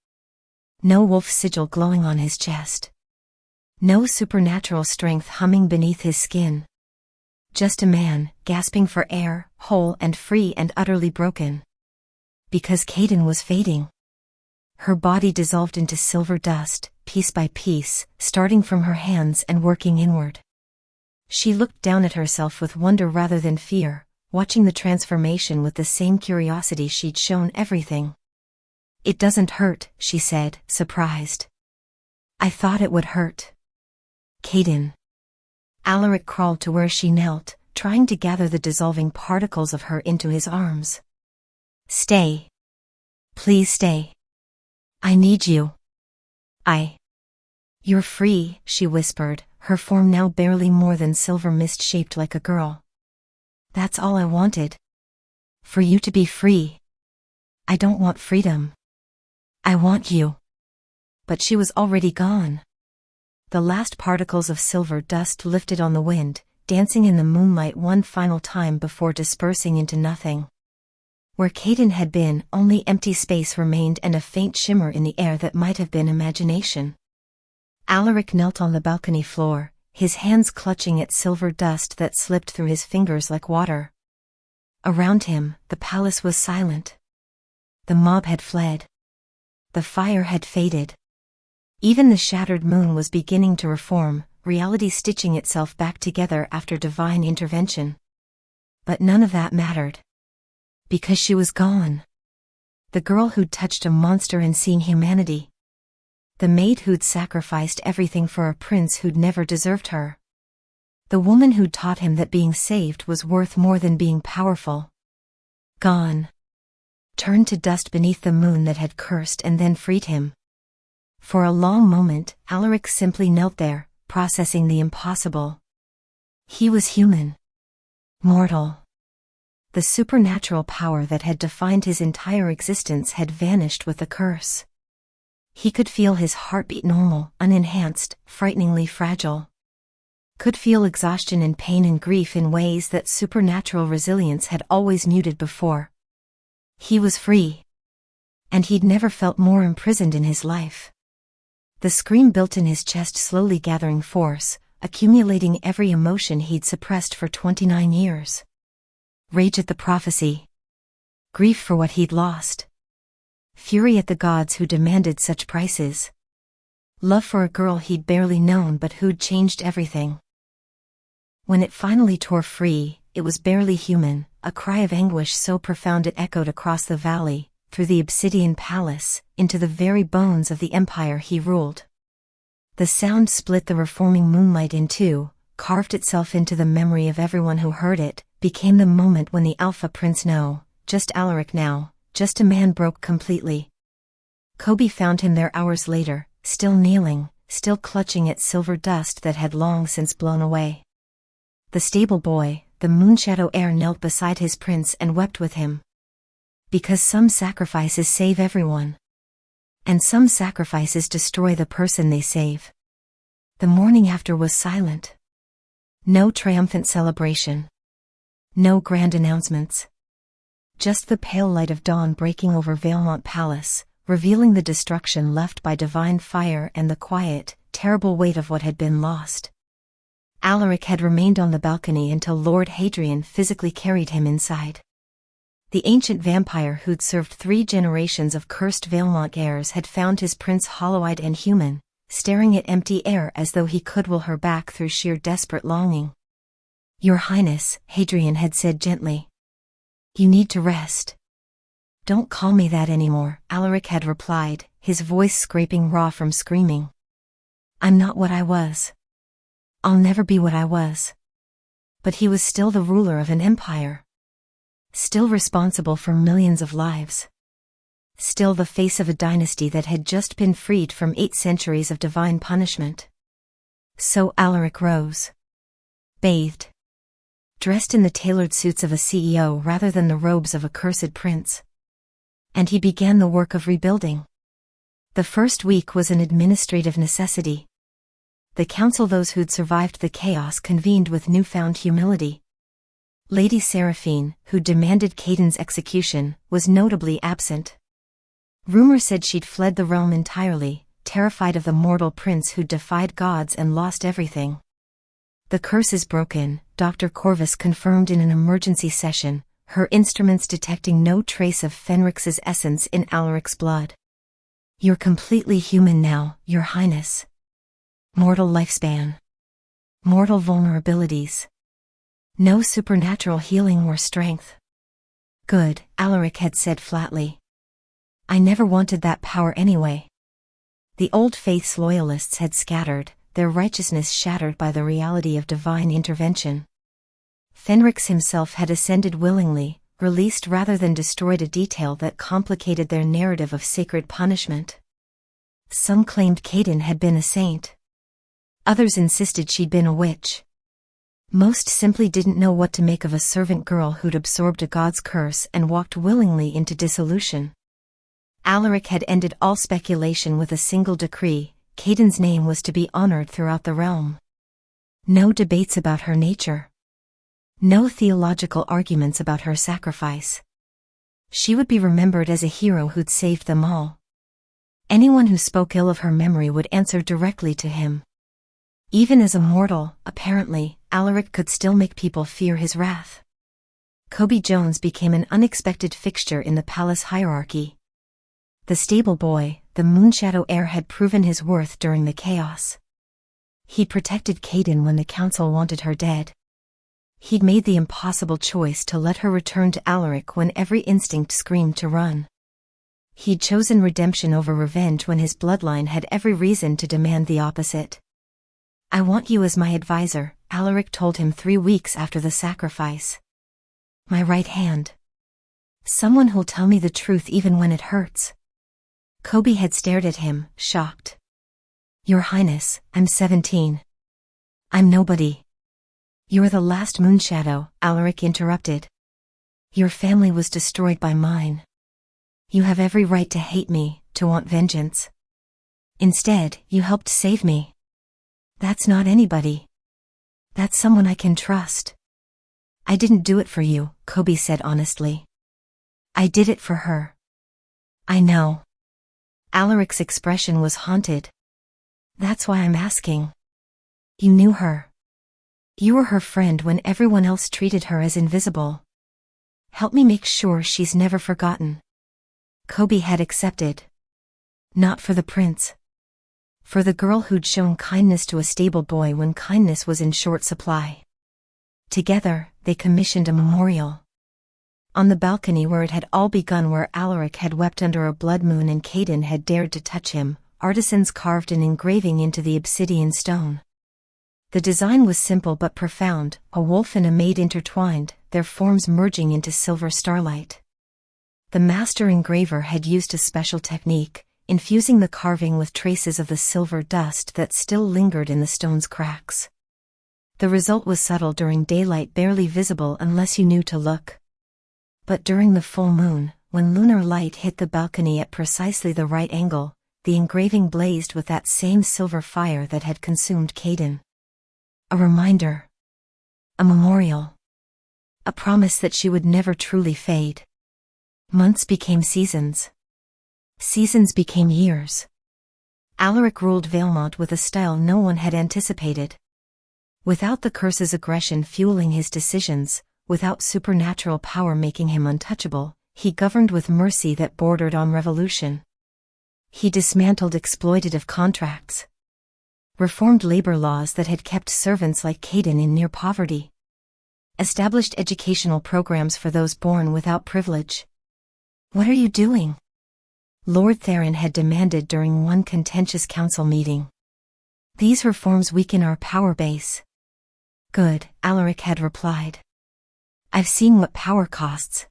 No wolf sigil glowing on his chest. No supernatural strength humming beneath his skin. Just a man, gasping for air, whole and free and utterly broken. Because Caden was fading. Her body dissolved into silver dust, piece by piece, starting from her hands and working inward. She looked down at herself with wonder rather than fear, watching the transformation with the same curiosity she'd shown everything. It doesn't hurt, she said, surprised. I thought it would hurt. Caden. Alaric crawled to where she knelt, trying to gather the dissolving particles of her into his arms. Stay. Please stay. I need you. You're free, she whispered, her form now barely more than silver mist shaped like a girl. That's all I wanted. For you to be free. I don't want freedom. I want you. But she was already gone. The last particles of silver dust lifted on the wind, dancing in the moonlight one final time before dispersing into nothing. Where Caden had been, only empty space remained and a faint shimmer in the air that might have been imagination. Alaric knelt on the balcony floor, his hands clutching at silver dust that slipped through his fingers like water. Around him, the palace was silent. The mob had fled. the fire had faded. Even the shattered moon was beginning to reform, reality stitching itself back together after divine intervention. But none of that mattered. Because she was gone. The girl who'd touched a monster and seen humanity. The maid who'd sacrificed everything for a prince who'd never deserved her. The woman who'd taught him that being saved was worth more than being powerful. Gone. Turned to dust beneath the moon that had cursed and then freed him. For a long moment, Alaric simply knelt there, processing the impossible. He was human. Mortal. The supernatural power that had defined his entire existence had vanished with the curse. He could feel his heartbeat normal, unenhanced, frighteningly fragile. Could feel exhaustion and pain and grief in ways that supernatural resilience had always muted before. He was free. And he'd never felt more imprisoned in his life. The scream built in his chest, slowly gathering force, accumulating every emotion he'd suppressed for 29 years. Rage at the prophecy. Grief for what he'd lost. Fury at the gods who demanded such prices. Love for a girl he'd barely known but who'd changed everything. When it finally tore free, it was barely human, a cry of anguish so profound it echoed across the valley, through the obsidian palace, into the very bones of the empire he ruled. The sound split the reforming moonlight in two, carved itself into the memory of everyone who heard it, became the moment when the Alpha Prince, no, just Alaric now, just a man, broke completely. Kobe found him there hours later, still kneeling, still clutching at silver dust that had long since blown away. The stable boy, the moonshadow heir, knelt beside his prince and wept with him. Because some sacrifices save everyone. And some sacrifices destroy the person they save. The morning after was silent. No triumphant celebration. No grand announcements. Just the pale light of dawn breaking over Valemont Palace, revealing the destruction left by divine fire and the quiet, terrible weight of what had been lost. Alaric had remained on the balcony until Lord Hadrian physically carried him inside. The ancient vampire who'd served 3 generations of cursed Valemont heirs had found his prince hollow-eyed and human, staring at empty air as though he could will her back through sheer desperate longing. "Your Highness," Hadrian had said gently. "You need to rest." "Don't call me that anymore," Alaric had replied, his voice scraping raw from screaming. "I'm not what I was. I'll never be what I was." But he was still the ruler of an empire. Still responsible for millions of lives. Still the face of a dynasty that had just been freed from 8 centuries of divine punishment. So Alaric rose. Bathed. Dressed in the tailored suits of a CEO rather than the robes of a cursed prince. And he began the work of rebuilding. The first week was an administrative necessity. The council, those who'd survived the chaos, convened with newfound humility. Lady Seraphine, who demanded Caden's execution, was notably absent. Rumor said she'd fled the realm entirely, terrified of the mortal prince who'd defied gods and lost everything. "The curse is broken," Dr. Corvus confirmed in an emergency session, her instruments detecting no trace of Fenrix's essence in Alaric's blood. "You're completely human now, Your Highness. Mortal lifespan. Mortal vulnerabilities. No supernatural healing or strength." "Good," Alaric had said flatly. "I never wanted that power anyway." The old faith's loyalists had scattered, their righteousness shattered by the reality of divine intervention. Fenrix himself had ascended willingly, released rather than destroyed, a detail that complicated their narrative of sacred punishment. Some claimed Caden had been a saint. Others insisted she'd been a witch. Most simply didn't know what to make of a servant girl who'd absorbed a god's curse and walked willingly into dissolution. Alaric had ended all speculation with a single decree: Caden's name was to be honored throughout the realm. No debates about her nature. No theological arguments about her sacrifice. She would be remembered as a hero who'd saved them all. Anyone who spoke ill of her memory would answer directly to him. Even as a mortal, apparently, Alaric could still make people fear his wrath. Kobe Jones became an unexpected fixture in the palace hierarchy. The stable boy, the moonshadow heir had proven his worth during the chaos. He'd protected Kaden when the council wanted her dead. He'd made the impossible choice to let her return to Alaric when every instinct screamed to run. He'd chosen redemption over revenge when his bloodline had every reason to demand the opposite. "I want you as my advisor," Alaric told him 3 weeks after the sacrifice. "My right hand. Someone who'll tell me the truth even when it hurts." Kobe had stared at him, shocked. "Your Highness, I'm 17. I'm nobody." "You're the last moonshadow," Alaric interrupted. "Your family was destroyed by mine. You have every right to hate me, to want vengeance. Instead, you helped save me. That's not anybody. That's someone I can trust." "I didn't do it for you," Kobe said honestly. "I did it for her." "I know." Alaric's expression was haunted. "That's why I'm asking. You knew her. You were her friend when everyone else treated her as invisible. Help me make sure she's never forgotten." Kobe had accepted. Not for the prince. For the girl who'd shown kindness to a stable boy when kindness was in short supply. Together, they commissioned a memorial. On the balcony where it had all begun, where Alaric had wept under a blood moon and Kaden had dared to touch him, artisans carved an engraving into the obsidian stone. The design was simple but profound, a wolf and a maid intertwined, their forms merging into silver starlight. The master engraver had used a special technique, infusing the carving with traces of the silver dust that still lingered in the stone's cracks. The result was subtle during daylight, barely visible unless you knew to look. But during the full moon, when lunar light hit the balcony at precisely the right angle, the engraving blazed with that same silver fire that had consumed Kaden. A reminder. A memorial. A promise that she would never truly fade. Months became seasons. Seasons became years. Alaric ruled Valemont with a style no one had anticipated. Without the curse's aggression fueling his decisions, without supernatural power making him untouchable, he governed with mercy that bordered on revolution. He dismantled exploitative contracts. Reformed labor laws that had kept servants like Kaden in near poverty. Established educational programs for those born without privilege. "What are you doing?" Lord Theron had demanded during one contentious council meeting. "These reforms weaken our power base." "Good," Alaric had replied. "I've seen what power costs.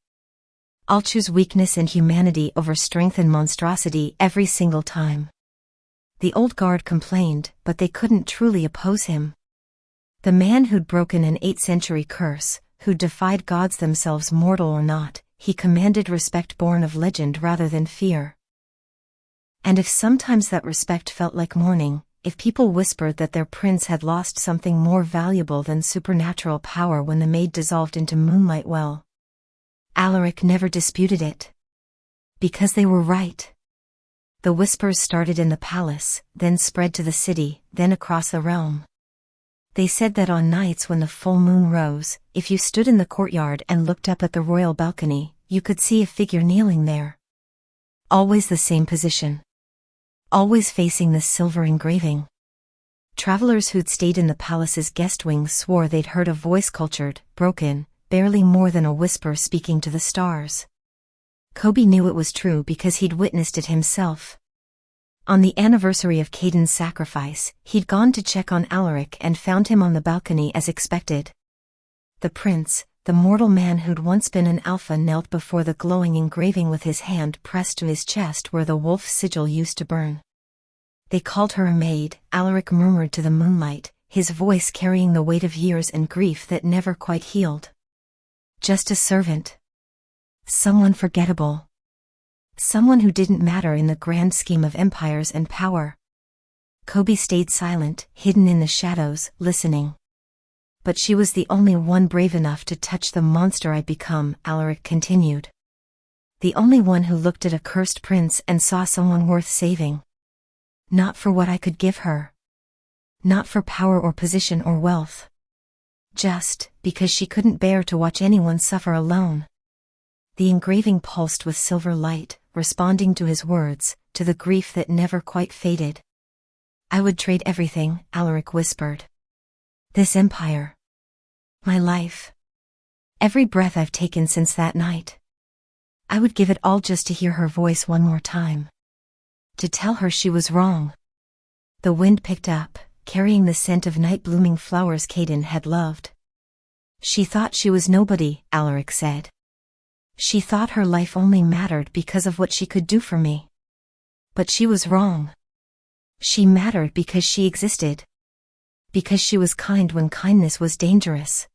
I'll choose weakness and humanity over strength and monstrosity every single time." The old guard complained, but they couldn't truly oppose him. The man who'd broken an 8th-century curse, who'd defied gods themselves mortal or not, he commanded respect born of legend rather than fear. And if sometimes that respect felt like mourning, if people whispered that their prince had lost something more valuable than supernatural power when the Maid dissolved into moonlight, well, Alaric never disputed it. Because they were right. The whispers started in the palace, then spread to the city, then across the realm. They said that on nights when the full moon rose, if you stood in the courtyard and looked up at the royal balcony, you could see a figure kneeling there. Always the same position. Always facing the silver engraving. Travelers who'd stayed in the palace's guest wing swore they'd heard a voice, cultured, broken, barely more than a whisper, speaking to the stars. Kobe knew it was true because he'd witnessed it himself. On the anniversary of Kaden's sacrifice, he'd gone to check on Alaric and found him on the balcony as expected. The prince, the mortal man who'd once been an alpha, knelt before the glowing engraving with his hand pressed to his chest where the wolf sigil used to burn. "They called her a maid," Alaric murmured to the moonlight, his voice carrying the weight of years and grief that never quite healed. "Just a servant. Someone forgettable. Someone who didn't matter in the grand scheme of empires and power." Kobe stayed silent, hidden in the shadows, listening. "But she was the only one brave enough to touch the monster I'd become," Alaric continued. "The only one who looked at a cursed prince and saw someone worth saving. Not for what I could give her. Not for power or position or wealth. Just because she couldn't bear to watch anyone suffer alone." The engraving pulsed with silver light, responding to his words, to the grief that never quite faded. I would trade everything, Alaric whispered. This empire. My life. Every breath I've taken since that night. I would give it all just to hear her voice one more time. To tell her she was wrong. The wind picked up, carrying the scent of night-blooming flowers Caden had loved. She thought she was nobody, Alaric said. She thought her life only mattered because of what she could do for me. But she was wrong. She mattered because she existed. Because she was kind when kindness was dangerous.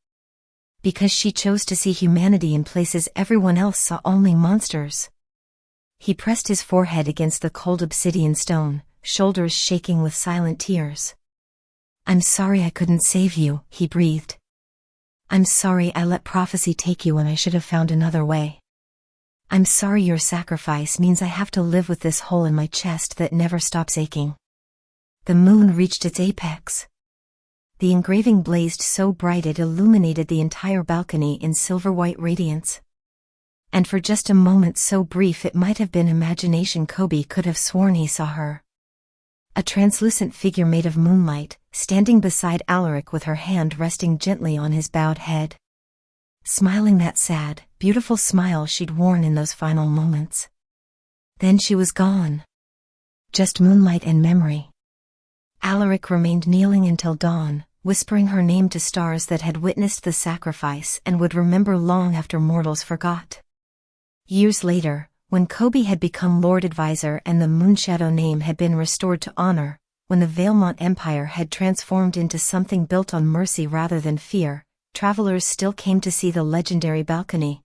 Because she chose to see humanity in places everyone else saw only monsters. He pressed his forehead against the cold obsidian stone, shoulders shaking with silent tears. I'm sorry I couldn't save you, he breathed. I'm sorry I let prophecy take you when I should have found another way. I'm sorry your sacrifice means I have to live with this hole in my chest that never stops aching. The moon reached its apex. The engraving blazed so bright it illuminated the entire balcony in silver-white radiance. And for just a moment so brief it might have been imagination, Kobe could have sworn he saw her. A translucent figure made of moonlight, standing beside Alaric with her hand resting gently on his bowed head. Smiling that sad, beautiful smile she'd worn in those final moments. Then she was gone. Just moonlight and memory. Alaric remained kneeling until dawn, whispering her name to stars that had witnessed the sacrifice and would remember long after mortals forgot. Years later, when Kobe had become Lord Advisor and the Moonshadow name had been restored to honor, when the Valemont Empire had transformed into something built on mercy rather than fear, travelers still came to see the legendary balcony.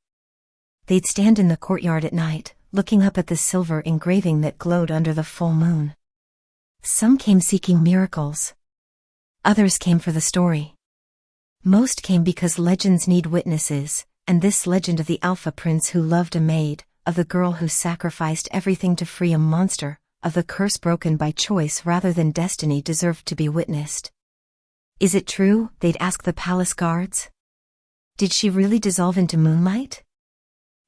They'd stand in the courtyard at night, looking up at the silver engraving that glowed under the full moon. Some came seeking miracles. Others came for the story. Most came because legends need witnesses, and this legend of the Alpha Prince who loved a maid, of the girl who sacrificed everything to free a monster, of the curse broken by choice rather than destiny deserved to be witnessed. Is it true? They'd ask the palace guards. Did she really dissolve into moonlight?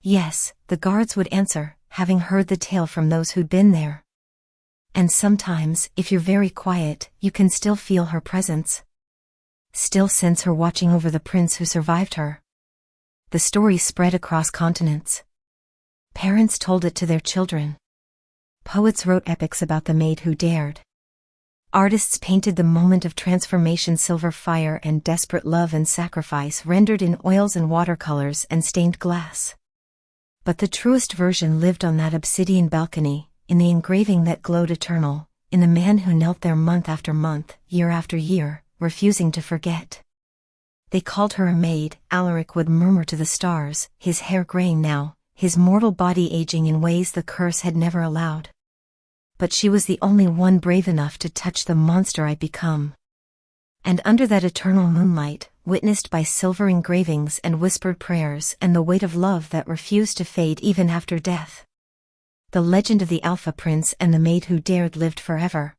Yes, the guards would answer, having heard the tale from those who'd been there. And sometimes, if you're very quiet, you can still feel her presence. Still sense her watching over the prince who survived her. The story spread across continents. Parents told it to their children. Poets wrote epics about the maid who dared. Artists painted the moment of transformation, silver fire and desperate love and sacrifice rendered in oils and watercolors and stained glass. But the truest version lived on that obsidian balcony, in the engraving that glowed eternal, in the man who knelt there month after month, year after year, refusing to forget. They called her a maid, Alaric would murmur to the stars, his hair graying now, his mortal body aging in ways the curse had never allowed. But she was the only one brave enough to touch the monster I'd become. And under that eternal moonlight, witnessed by silver engravings and whispered prayers and the weight of love that refused to fade even after death, the legend of the Alpha Prince and the maid who dared lived forever.